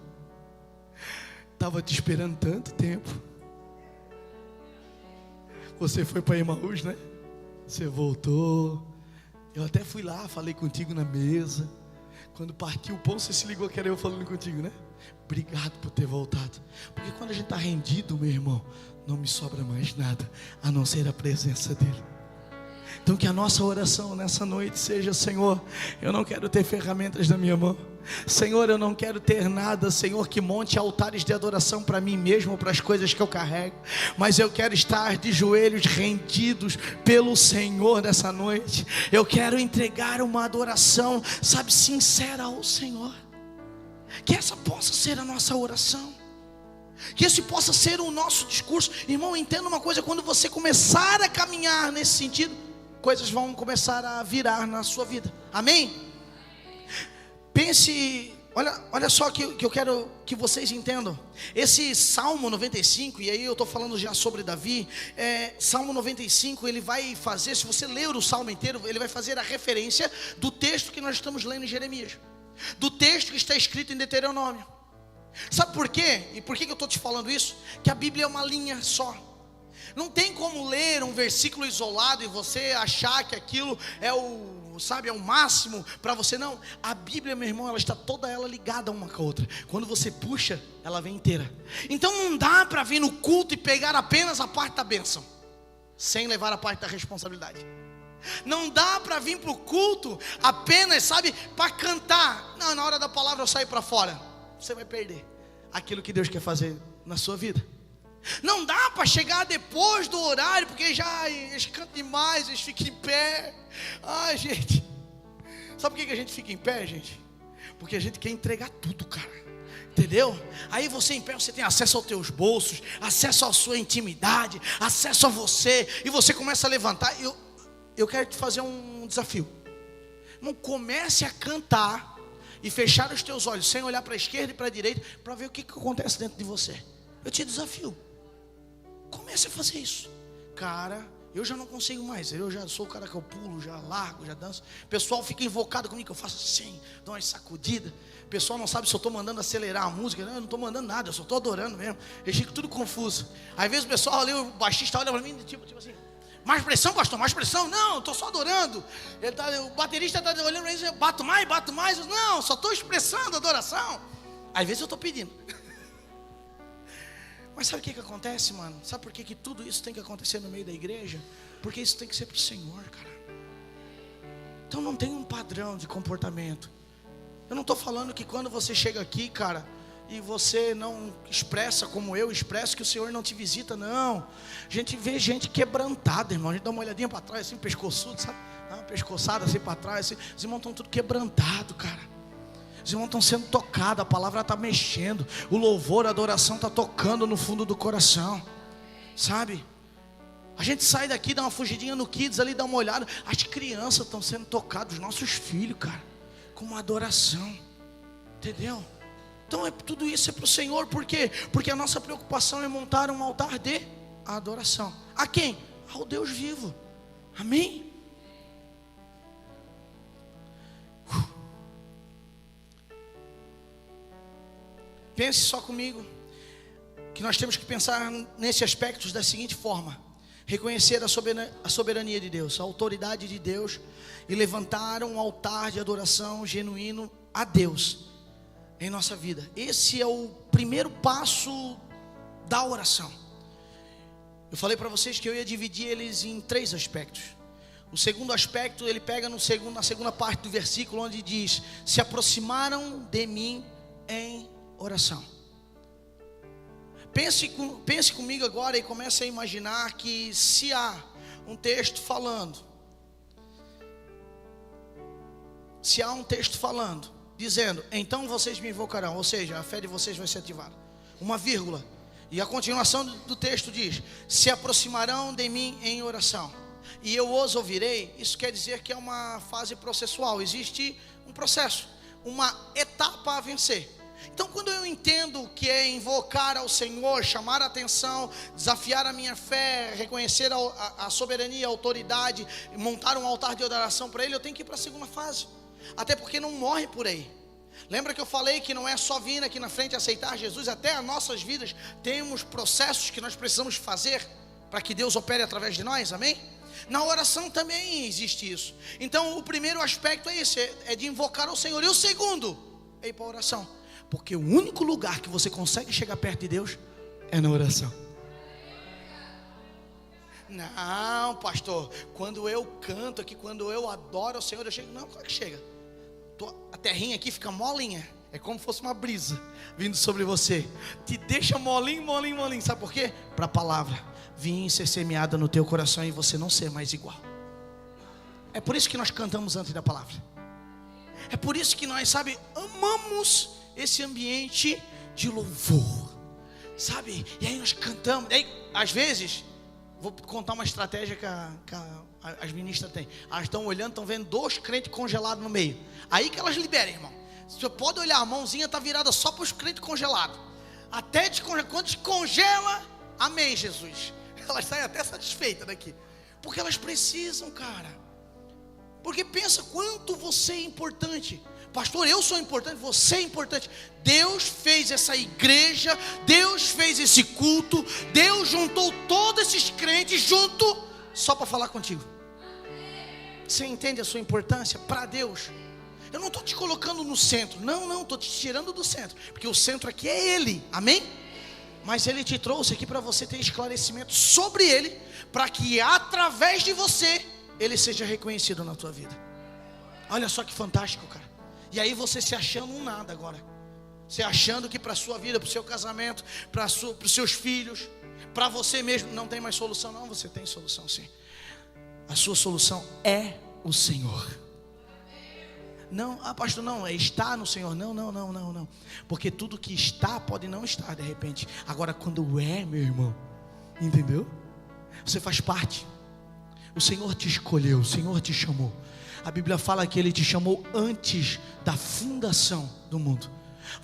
Speaker 1: Estava te esperando tanto tempo. Você foi para Emaús, né? Você voltou. Eu até fui lá, falei contigo na mesa. Quando partiu o pão, você se ligou que era eu falando contigo, né? Obrigado por ter voltado. Porque quando a gente está rendido, meu irmão, não me sobra mais nada a não ser a presença dEle. Então que a nossa oração nessa noite seja: Senhor, eu não quero ter ferramentas na minha mão. Senhor, eu não quero ter nada, Senhor, que monte altares de adoração para mim mesmo ou para as coisas que eu carrego. Mas eu quero estar de joelhos rendidos pelo Senhor nessa noite. Eu quero entregar uma adoração, sabe, sincera ao Senhor. Que essa possa ser a nossa oração. Que esse possa ser o nosso discurso. Irmão, entenda uma coisa: quando você começar a caminhar nesse sentido, coisas vão começar a virar na sua vida. Amém? Pense, olha só que eu quero que vocês entendam. Esse Salmo 95, e aí eu estou falando já sobre Davi. Salmo 95, ele vai fazer, se você ler o Salmo inteiro, ele vai fazer a referência do texto que nós estamos lendo em Jeremias, do texto que está escrito em Deuteronômio. Sabe por quê? E por que eu estou te falando isso? Que a Bíblia é uma linha só. Não tem como ler um versículo isolado e você achar que aquilo é o máximo para você. Não, a Bíblia, meu irmão, ela está toda ela ligada uma com a outra. Quando você puxa, ela vem inteira. Então não dá para vir no culto e pegar apenas a parte da bênção, sem levar a parte da responsabilidade. Não dá para vir para o culto apenas, sabe, para cantar. Não, na hora da palavra eu saio para fora. Você vai perder aquilo que Deus quer fazer na sua vida. Não dá para chegar depois do horário, porque já eles cantam demais, eles ficam em pé. Ai, gente, sabe por que a gente fica em pé, gente? Porque a gente quer entregar tudo, cara. Entendeu? Aí você em pé, você tem acesso aos teus bolsos, acesso à sua intimidade, acesso a você, e você começa a levantar. Eu quero te fazer um desafio. Não comece a cantar e fechar os teus olhos, sem olhar para a esquerda e para a direita, para ver o que acontece dentro de você. Eu te desafio. Comece a fazer isso. Cara, eu já não consigo mais. Eu já sou o cara que eu pulo, já largo, já danço. O pessoal fica invocado comigo, que eu faço assim, dou uma sacudida. O pessoal não sabe se eu estou mandando acelerar a música. Não, eu não estou mandando nada, eu só estou adorando mesmo. Eles ficam tudo confuso. Às vezes o pessoal ali, o baixista olha para mim, tipo assim: mais pressão, pastor, mais pressão. Não, estou só adorando. O baterista está olhando para mim, eu bato mais. Não, só estou expressando adoração. Às vezes eu estou pedindo. Mas sabe o que acontece, mano? Sabe por que tudo isso tem que acontecer no meio da igreja? Porque isso tem que ser para o Senhor, cara. Então não tem um padrão de comportamento. Eu não estou falando que quando você chega aqui, cara, e você não expressa como eu expresso, que o Senhor não te visita. Não. A gente vê gente quebrantada, irmão. A gente dá uma olhadinha para trás, assim, pescoçudo, sabe? Uma pescoçada assim para trás, assim. Os irmãos estão tudo quebrantado, cara. Os irmãos estão sendo tocados, a palavra está mexendo, o louvor, a adoração está tocando no fundo do coração, sabe? A gente sai daqui, dá uma fugidinha no Kids ali, dá uma olhada, as crianças estão sendo tocadas, os nossos filhos, cara, com uma adoração, entendeu? Então tudo isso é para o Senhor. Por quê? Porque a nossa preocupação é montar um altar de adoração. A quem? Ao Deus vivo. Amém? Pense só comigo, que nós temos que pensar nesse aspecto da seguinte forma: reconhecer a soberania de Deus, a autoridade de Deus, e levantar um altar de adoração genuíno a Deus em nossa vida. Esse é o primeiro passo da oração. Eu falei para vocês que eu ia dividir eles em 3 aspectos. O segundo aspecto, ele pega na segunda parte do versículo, onde diz: se aproximaram de mim em oração. Pense comigo agora e comece a imaginar que se há um texto falando, dizendo: então vocês me invocarão, ou seja, a fé de vocês vai ser ativada, uma vírgula, e a continuação do texto diz: se aproximarão de mim em oração, e eu os ouvirei. Isso quer dizer que é uma fase processual, existe um processo, uma etapa a vencer. Então, quando eu entendo que é invocar ao Senhor, chamar a atenção, desafiar a minha fé, reconhecer a soberania, a autoridade, montar um altar de adoração para Ele, eu tenho que ir para a segunda fase. Até porque não morre por aí. Lembra que eu falei que não é só vir aqui na frente e aceitar Jesus? Até as nossas vidas temos processos que nós precisamos fazer para que Deus opere através de nós, amém? Na oração também existe isso. Então o primeiro aspecto é esse, é de invocar ao Senhor. E o segundo é ir para a oração. Porque o único lugar que você consegue chegar perto de Deus é na oração. Não, pastor, quando eu canto aqui, quando eu adoro ao Senhor, eu chego. Não, claro que chega. A terrinha aqui fica molinha. É como se fosse uma brisa vindo sobre você. Te deixa molinho, molinho, molinho. Sabe por quê? Para a palavra vir ser semeada no teu coração e você não ser mais igual. É por isso que nós cantamos antes da palavra. É por isso que nós, sabe, amamos esse ambiente de louvor. Sabe? E aí nós cantamos. E aí, às vezes, vou contar uma estratégia que as ministras têm. Elas estão olhando, estão vendo 2 crentes congelados no meio. Aí que elas liberem, irmão. Você pode olhar, a mãozinha está virada só para os crentes congelados. Até descongelar. Quando descongela, amém, Jesus. Elas saem até satisfeitas daqui. Porque elas precisam, cara. Porque pensa quanto você é importante. Pastor, eu sou importante, você é importante. Deus fez essa igreja, Deus fez esse culto, Deus juntou todos esses crentes junto só para falar contigo. Você entende a sua importância para Deus? Eu não estou te colocando no centro. Não, estou te tirando do centro. Porque o centro aqui é Ele, amém? Mas Ele te trouxe aqui para você ter esclarecimento sobre Ele, para que através de você Ele seja reconhecido na tua vida. Olha só que fantástico, cara. E aí você se achando um nada agora. Você achando que para a sua vida, para o seu casamento, para os seus filhos, para você mesmo não tem mais solução. Não, você tem solução sim. A sua solução é o Senhor. Não, pastor, não, é estar no Senhor. Não. Porque tudo que está pode não estar de repente. Agora quando é, meu irmão, entendeu? Você faz parte. O Senhor te escolheu, o Senhor te chamou. A Bíblia fala que Ele te chamou antes da fundação do mundo.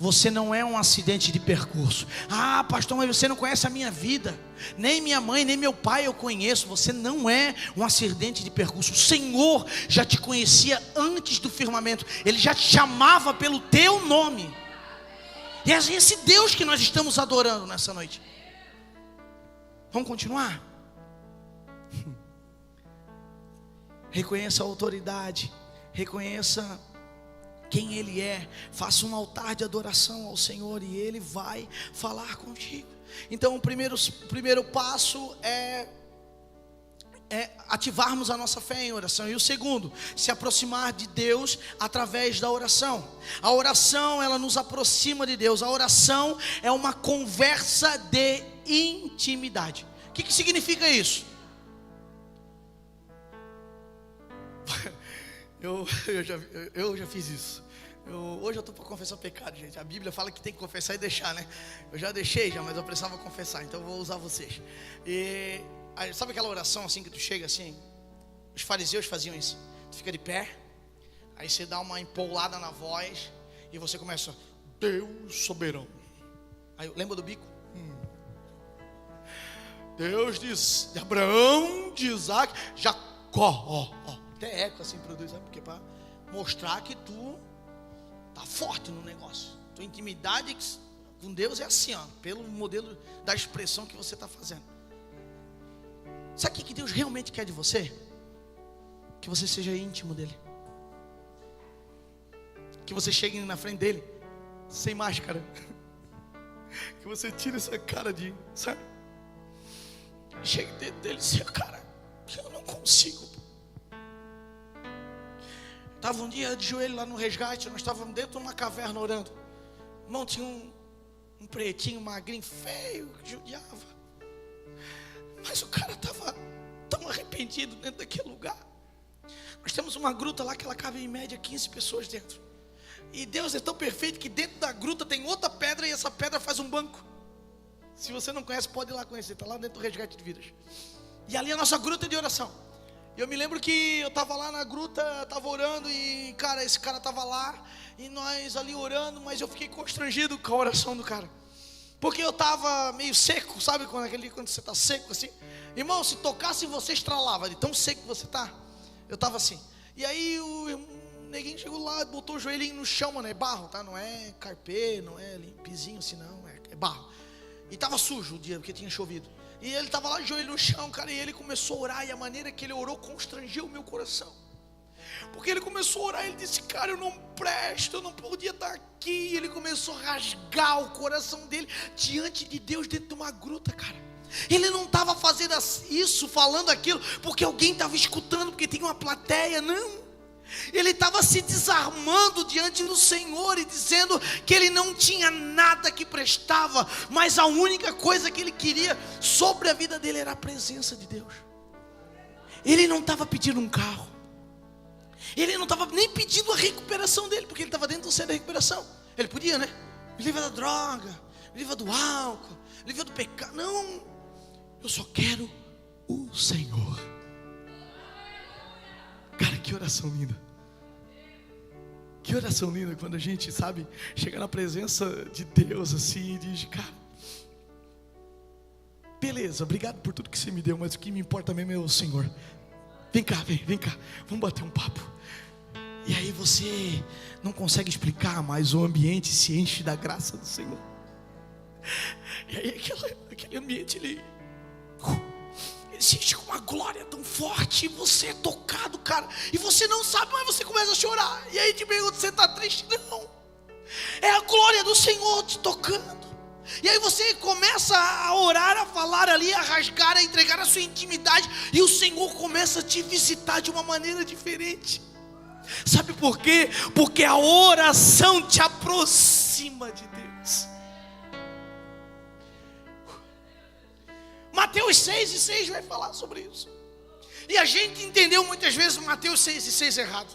Speaker 1: Você não é um acidente de percurso. Ah, pastor, mas você não conhece a minha vida. Nem minha mãe, nem meu pai eu conheço. Você não é um acidente de percurso. O Senhor já te conhecia antes do firmamento. Ele já te chamava pelo teu nome. E é esse Deus que nós estamos adorando nessa noite. Vamos continuar? Reconheça a autoridade. Reconheça quem Ele é. Faça um altar de adoração ao Senhor e Ele vai falar contigo. Então o primeiro passo é ativarmos a nossa fé em oração. E o segundo, se aproximar de Deus através da oração. A oração, ela nos aproxima de Deus. A oração é uma conversa de intimidade. O que significa isso? Eu já fiz isso. Hoje eu estou para confessar pecado, gente. A Bíblia fala que tem que confessar e deixar, né? Eu já deixei, mas eu precisava confessar. Então eu vou usar vocês. E aí, sabe aquela oração assim que tu chega assim? Os fariseus faziam isso. Tu fica de pé, aí você dá uma empolada na voz e você começa: Deus soberano. Aí lembra do bico? Deus de Abraão, de Isaac, Jacó. Até eco assim produz, sabe? Porque para mostrar que tu tá forte no negócio. Tua intimidade com Deus é assim, ó, pelo modelo da expressão que você está fazendo. Sabe o que Deus realmente quer de você? Que você seja íntimo dele. Que você chegue na frente dele sem máscara. Que você tire essa cara de, sabe? Chegue dentro dele e diga: cara, eu não consigo. Estava um dia de joelho lá no resgate. Nós estávamos dentro de uma caverna orando. Irmão, tinha um pretinho, magrinho, feio, que judiava. Mas o cara estava tão arrependido dentro daquele lugar. Nós temos uma gruta lá que ela cabe em média 15 pessoas dentro. E Deus é tão perfeito que dentro da gruta tem outra pedra e essa pedra faz um banco. Se você não conhece, pode ir lá conhecer. Está lá dentro do resgate de vidas. E ali é a nossa gruta de oração. Eu me lembro que eu estava lá na gruta, estava orando e, cara, esse cara estava lá e nós ali orando, mas eu fiquei constrangido com a oração do cara. Porque eu estava meio seco, sabe quando você está seco assim? Irmão, se tocasse você estralava, de tão seco que você está. Eu estava assim. E aí o neguinho chegou lá, botou o joelhinho no chão, mano, é barro, tá? Não é carpê, não é limpizinho assim não, é barro. E estava sujo o dia, porque tinha chovido. E ele estava lá de joelho no chão, cara, e ele começou a orar, e a maneira que ele orou constrangeu o meu coração. Porque ele começou a orar, ele disse: cara, eu não presto, eu não podia estar aqui. E ele começou a rasgar o coração dele diante de Deus, dentro de uma gruta, cara. Ele não estava fazendo isso, falando aquilo, porque alguém estava escutando, porque tinha uma plateia, não. Ele estava se desarmando diante do Senhor e dizendo que ele não tinha nada que prestava, mas a única coisa que ele queria sobre a vida dele era a presença de Deus. Ele não estava pedindo um carro, ele não estava nem pedindo a recuperação dele, porque ele estava dentro do centro de recuperação. Ele podia, né? Me livra da droga, me livra do álcool, me livra do pecado. Não, eu só quero o Senhor. Cara, que oração linda. Que oração linda quando a gente, sabe, chega na presença de Deus assim e diz: cara, beleza, obrigado por tudo que você me deu, mas o que me importa mesmo é o Senhor. Vem cá, vem cá, vamos bater um papo. E aí você não consegue explicar, mas o ambiente se enche da graça do Senhor. E aí aquele ambiente, ele se enche com uma glória tão forte, e você é tocado, cara, e você não sabe, mas você começa a chorar. E aí te pergunta: você está triste? Não, é a glória do Senhor te tocando. E aí você começa a orar, a falar ali, a rasgar, a entregar a sua intimidade, e o Senhor começa a te visitar de uma maneira diferente. Sabe por quê? Porque a oração te aproxima de Deus. Mateus 6:6 vai falar sobre isso. E a gente entendeu muitas vezes Mateus 6:6 errado.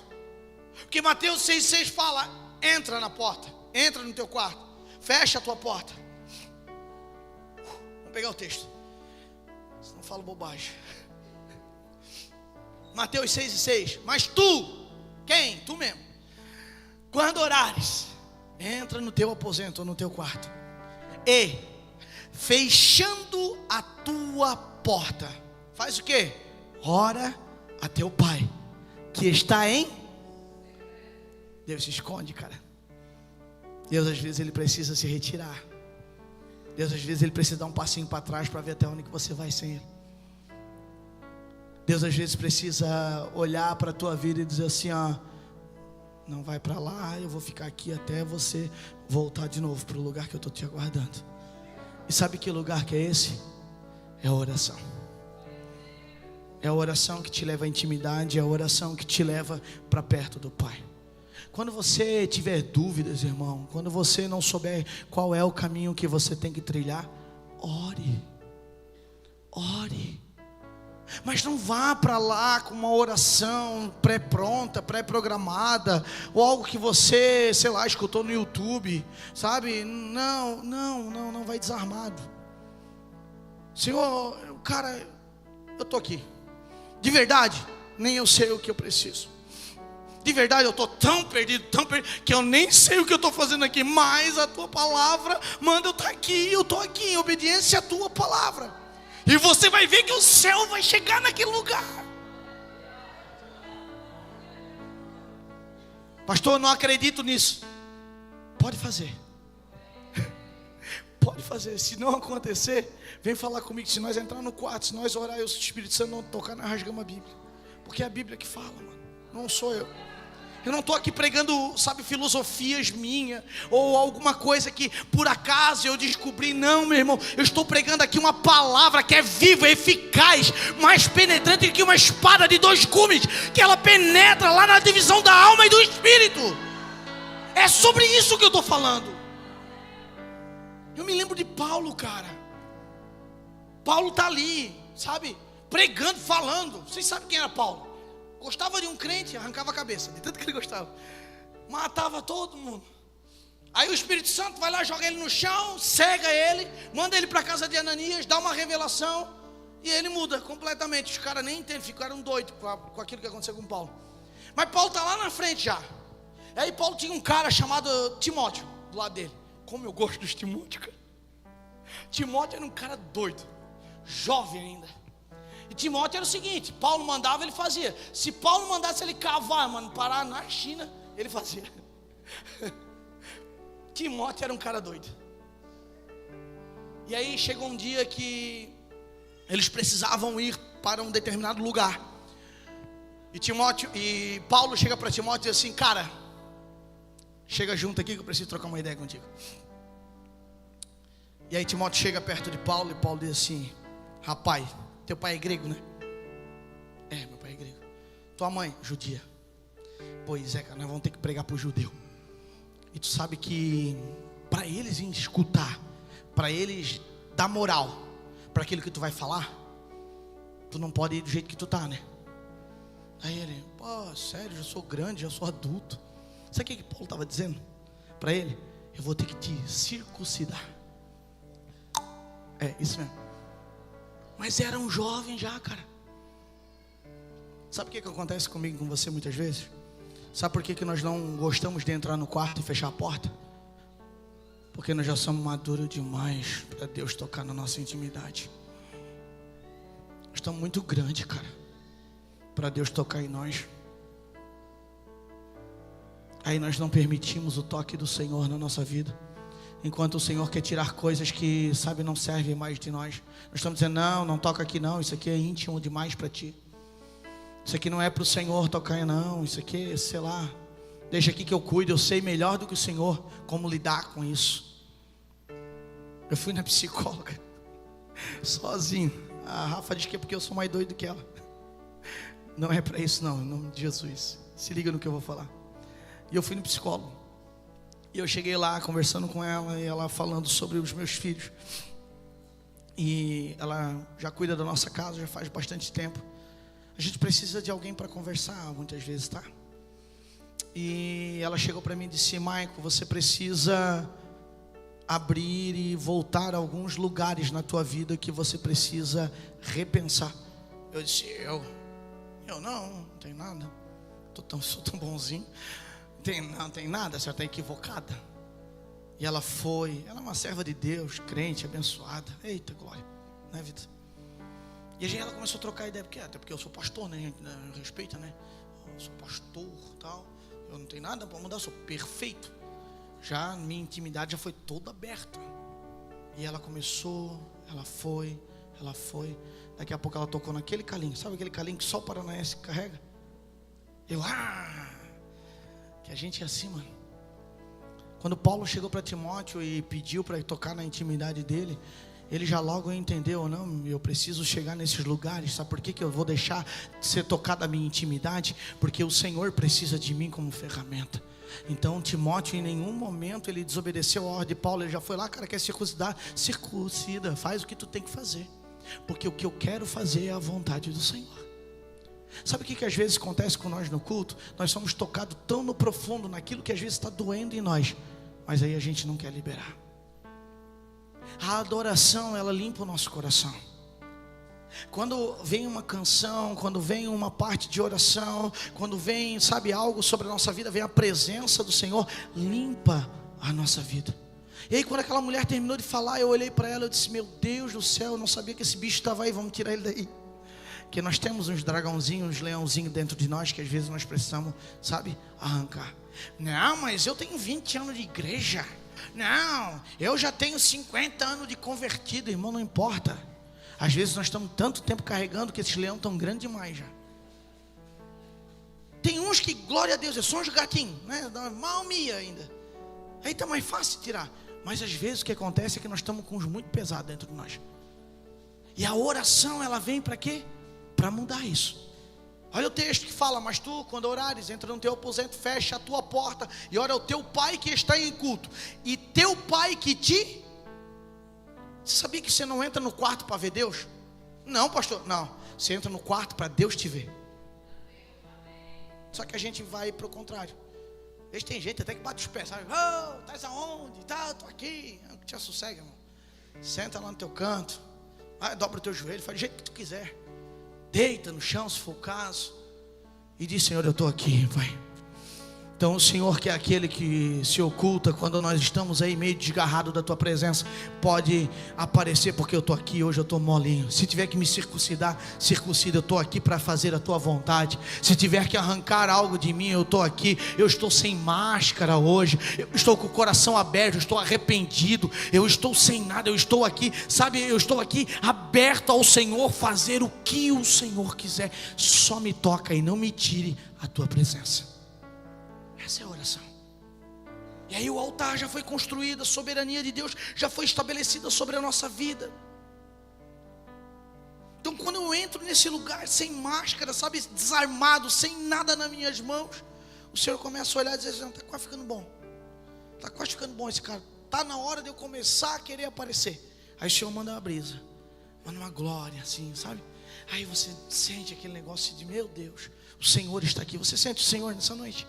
Speaker 1: Porque Mateus 6:6 fala: entra na porta, entra no teu quarto, fecha a tua porta. Vamos pegar o texto, senão eu falo bobagem. Mateus 6:6. Mas tu, quem? Tu mesmo, quando orares, entra no teu aposento ou no teu quarto, e fechando a tua porta, faz o quê? Ora a teu Pai que está em... Deus se esconde, cara. Deus às vezes ele precisa se retirar. Deus às vezes ele precisa dar um passinho para trás para ver até onde que você vai sem ele. Deus às vezes precisa olhar para a tua vida e dizer assim: ó, não vai para lá, eu vou ficar aqui até você voltar de novo para o lugar que eu estou te aguardando. E sabe que lugar que é esse? É a oração. É a oração que te leva à intimidade, é a oração que te leva para perto do Pai. Quando você tiver dúvidas, irmão, quando você não souber qual é o caminho que você tem que trilhar, ore. Ore. Mas não vá para lá com uma oração pré-pronta, pré-programada, ou algo que você, sei lá, escutou no YouTube, sabe? Não vai desarmado. Senhor, cara, eu estou aqui. De verdade, nem eu sei o que eu preciso. De verdade, eu estou tão perdido, que eu nem sei o que eu estou fazendo aqui. Mas a tua palavra manda eu estar aqui. Eu estou aqui em obediência à tua palavra. E você vai ver que o céu vai chegar naquele lugar. Pastor, eu não acredito nisso. Pode fazer. Pode fazer. Se não acontecer, vem falar comigo. Se nós entrar no quarto, se nós orar e o Espírito Santo não tocar, nós rasgamos a Bíblia. Porque é a Bíblia que fala, mano. Não sou eu. Eu não estou aqui pregando, sabe, filosofias minhas, ou alguma coisa que por acaso eu descobri. Não, meu irmão, eu estou pregando aqui uma palavra que é viva, eficaz, mais penetrante que uma espada de 2 gumes, que ela penetra lá na divisão da alma e do espírito. É sobre isso que eu estou falando. Eu me lembro de Paulo, cara. Paulo está ali, sabe, pregando, falando. Vocês sabem quem era Paulo? Gostava de um crente, arrancava a cabeça, de tanto que ele gostava. Matava todo mundo. Aí o Espírito Santo vai lá, joga ele no chão, cega ele, manda ele para a casa de Ananias, dá uma revelação, e ele muda completamente. Os caras nem entendem, ficaram doidos com aquilo que aconteceu com Paulo. Mas Paulo está lá na frente já. Aí Paulo tinha um cara chamado Timóteo do lado dele. Como eu gosto dos Timóteo, cara. Timóteo era um cara doido, jovem ainda. E Timóteo era o seguinte: Paulo mandava, ele fazia. Se Paulo mandasse ele cavar, mano, parar na China, ele fazia. Timóteo era um cara doido. E aí chegou um dia que eles precisavam ir para um determinado lugar. E Paulo chega para Timóteo e diz assim: cara, chega junto aqui que eu preciso trocar uma ideia contigo. E aí Timóteo chega perto de Paulo e Paulo diz assim: Rapaz, teu pai é grego, né? É, meu pai é grego. Tua mãe, judia. Pois é, cara, nós vamos ter que pregar pro judeu. E tu sabe que para eles escutar, para eles dar moral para aquilo que tu vai falar, tu não pode ir do jeito que tu tá, né? Aí ele, pô, sério, já sou grande, já sou adulto. Sabe o que Paulo estava dizendo para ele? Eu vou ter que te circuncidar. É, isso mesmo. Mas era um jovem já, cara. Sabe o que acontece comigo e com você muitas vezes? Sabe por que nós não gostamos de entrar no quarto e fechar a porta? Porque nós já somos maduros demais para Deus tocar na nossa intimidade. Nós estamos muito grandes, cara, para Deus tocar em nós. Aí nós não permitimos o toque do Senhor na nossa vida. Enquanto o Senhor quer tirar coisas que, sabe, não servem mais de nós. Nós estamos dizendo, não toca aqui não, isso aqui é íntimo demais para ti. Isso aqui não é para o Senhor tocar não, isso aqui, sei lá, deixa aqui que eu cuido, eu sei melhor do que o Senhor como lidar com isso. Eu fui na psicóloga, sozinho. A Rafa diz que é porque eu sou mais doido que ela. Não é para isso não, em nome de Jesus. Se liga no que eu vou falar. E eu fui no psicólogo. E eu cheguei lá conversando com ela, e ela falando sobre os meus filhos. E ela já cuida da nossa casa, já faz bastante tempo. A gente precisa de alguém para conversar muitas vezes, tá? E ela chegou para mim e disse, Maico, você precisa abrir e voltar a alguns lugares na tua vida que você precisa repensar. Eu disse, eu não tenho nada. Sou tão bonzinho. Não tem nada, a senhora está equivocada. E ela é uma serva de Deus, crente, abençoada. Eita glória, né, vida? E a gente, ela começou a trocar ideia, até porque eu sou pastor, né, gente, respeita, né? Eu sou pastor e tal. Eu não tenho nada para mudar, sou perfeito. Já minha intimidade já foi toda aberta. E ela começou, ela foi. Daqui a pouco ela tocou naquele calinho. Sabe aquele calinho que só o paranaense carrega? Que a gente é assim, mano. Quando Paulo chegou para Timóteo e pediu para tocar na intimidade dele, ele já logo entendeu, não, eu preciso chegar nesses lugares. Sabe por que eu vou deixar de ser tocado a minha intimidade? Porque o Senhor precisa de mim como ferramenta. Então Timóteo em nenhum momento ele desobedeceu a ordem de Paulo. Ele já foi lá, cara, quer circuncidar? Circuncida, faz o que tu tem que fazer. Porque o que eu quero fazer é a vontade do Senhor. Sabe o que às vezes acontece com nós no culto? Nós somos tocados tão no profundo, naquilo que às vezes está doendo em nós, mas aí a gente não quer liberar. A adoração, ela limpa o nosso coração. Quando vem uma canção, quando vem uma parte de oração, quando vem, sabe, algo sobre a nossa vida, vem a presença do Senhor, limpa a nossa vida. E aí quando aquela mulher terminou de falar, eu olhei para ela e disse, meu Deus do céu, eu não sabia que esse bicho estava aí, vamos tirar ele daí. Porque nós temos uns dragãozinhos, uns leãozinhos dentro de nós, que às vezes nós precisamos, sabe, arrancar. Não, mas eu tenho 20 anos de igreja. Não, eu já tenho 50 anos de convertido, irmão, não importa. Às vezes nós estamos tanto tempo carregando que esses leões estão grandes demais já. Tem uns que, glória a Deus, é só uns gatinhos, né? Mal mia ainda. Aí está mais fácil de tirar. Mas às vezes o que acontece é que nós estamos com uns muito pesados dentro de nós. E a oração, ela vem para quê? Para mudar isso. Olha o texto que fala, mas tu, quando orares, entra no teu aposento, fecha a tua porta e ora ao teu pai que está em culto. E teu pai que te... Você sabia que você não entra no quarto para ver Deus? Não, pastor, não. Você entra no quarto para Deus te ver. Só que a gente vai para o contrário. Eles tem gente até que bate os pés, sabe? Oh, estás aonde? Tá, tô aqui. Te sossega, irmão. Senta lá no teu canto. Vai, dobra o teu joelho, faz do jeito que tu quiser. Deita no chão, se for o caso. E diz, Senhor, eu estou aqui, Pai. Então o Senhor, que é aquele que se oculta quando nós estamos aí meio desgarrado da tua presença, pode aparecer, porque eu estou aqui hoje, eu estou molinho. Se tiver que me circuncidar, circuncida, eu estou aqui para fazer a tua vontade. Se tiver que arrancar algo de mim, eu estou aqui. Eu estou sem máscara hoje, eu estou com o coração aberto, eu estou arrependido, eu estou sem nada, eu estou aqui, sabe, eu estou aqui aberto ao Senhor, fazer o que o Senhor quiser. Só me toca e não me tire a tua presença. Essa é a oração. E aí o altar já foi construído, a soberania de Deus já foi estabelecida sobre a nossa vida. Então quando eu entro nesse lugar sem máscara, sabe, desarmado, sem nada nas minhas mãos, o Senhor começa a olhar e dizer assim, está quase ficando bom. Está quase ficando bom esse cara. Está na hora de eu começar a querer aparecer. Aí o Senhor manda uma brisa, manda uma glória assim, sabe? Aí você sente aquele negócio de, meu Deus, o Senhor está aqui. Você sente o Senhor nessa noite?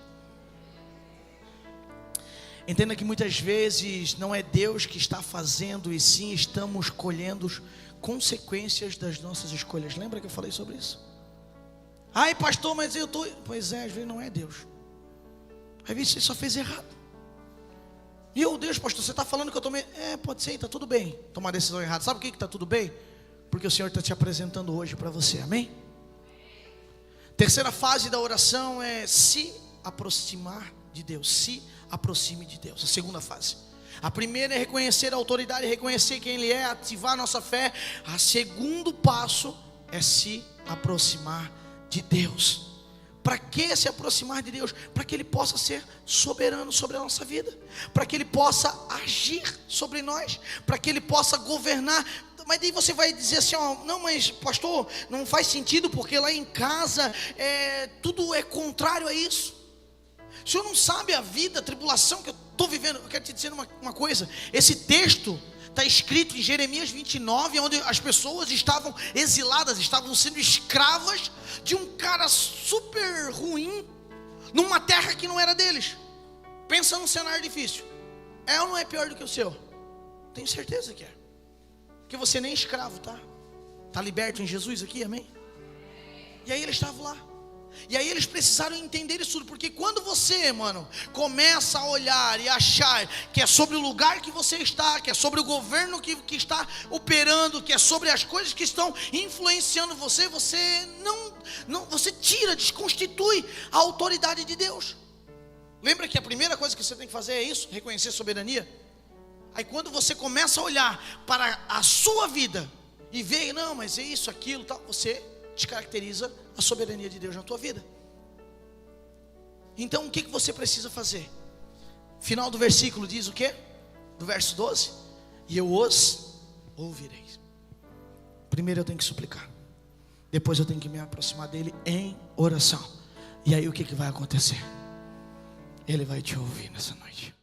Speaker 1: Entenda que muitas vezes não é Deus que está fazendo, e sim estamos colhendo consequências das nossas escolhas. Lembra que eu falei sobre isso? Ai pastor, mas eu estou... Pois é, às vezes não é Deus. Às vezes você só fez errado. Meu Deus, pastor, você está falando que eu tomei... Pode ser, está tudo bem tomar decisão errada. Sabe por que está tudo bem? Porque o Senhor está te apresentando hoje para você, amém? Terceira fase da oração é se aproximar de Deus. Se aproxime de Deus. A segunda fase. A primeira é reconhecer a autoridade, reconhecer quem Ele é, ativar a nossa fé. O segundo passo é se aproximar de Deus. Para que se aproximar de Deus? Para que Ele possa ser soberano sobre a nossa vida, para que Ele possa agir sobre nós, para que Ele possa governar. Mas daí você vai dizer assim, não, mas pastor, não faz sentido, porque lá em casa tudo é contrário a isso. O senhor não sabe a vida, a tribulação que eu estou vivendo. Eu quero te dizer uma coisa. Esse texto está escrito em Jeremias 29, onde as pessoas estavam exiladas, estavam sendo escravas de um cara super ruim, numa terra que não era deles. Pensa num cenário difícil. É ou não é pior do que o seu? Tenho certeza que é. Porque você nem escravo, tá? Está liberto em Jesus aqui, amém? E aí eles estavam lá. E aí eles precisaram entender isso tudo. Porque quando você, mano, começa a olhar e achar que é sobre o lugar que você está, que é sobre o governo que está operando, que é sobre as coisas que estão influenciando você, você você tira, desconstitui a autoridade de Deus. Lembra que a primeira coisa que você tem que fazer é isso? Reconhecer a soberania. Aí quando você começa a olhar para a sua vida e ver, não, mas é isso, aquilo, tal, você descaracteriza a soberania de Deus na tua vida. Então o que você precisa fazer? Final do versículo diz o quê? Do verso 12: e eu os ouvirei. Primeiro eu tenho que suplicar, depois eu tenho que me aproximar dele em oração. E aí o que vai acontecer? Ele vai te ouvir nessa noite.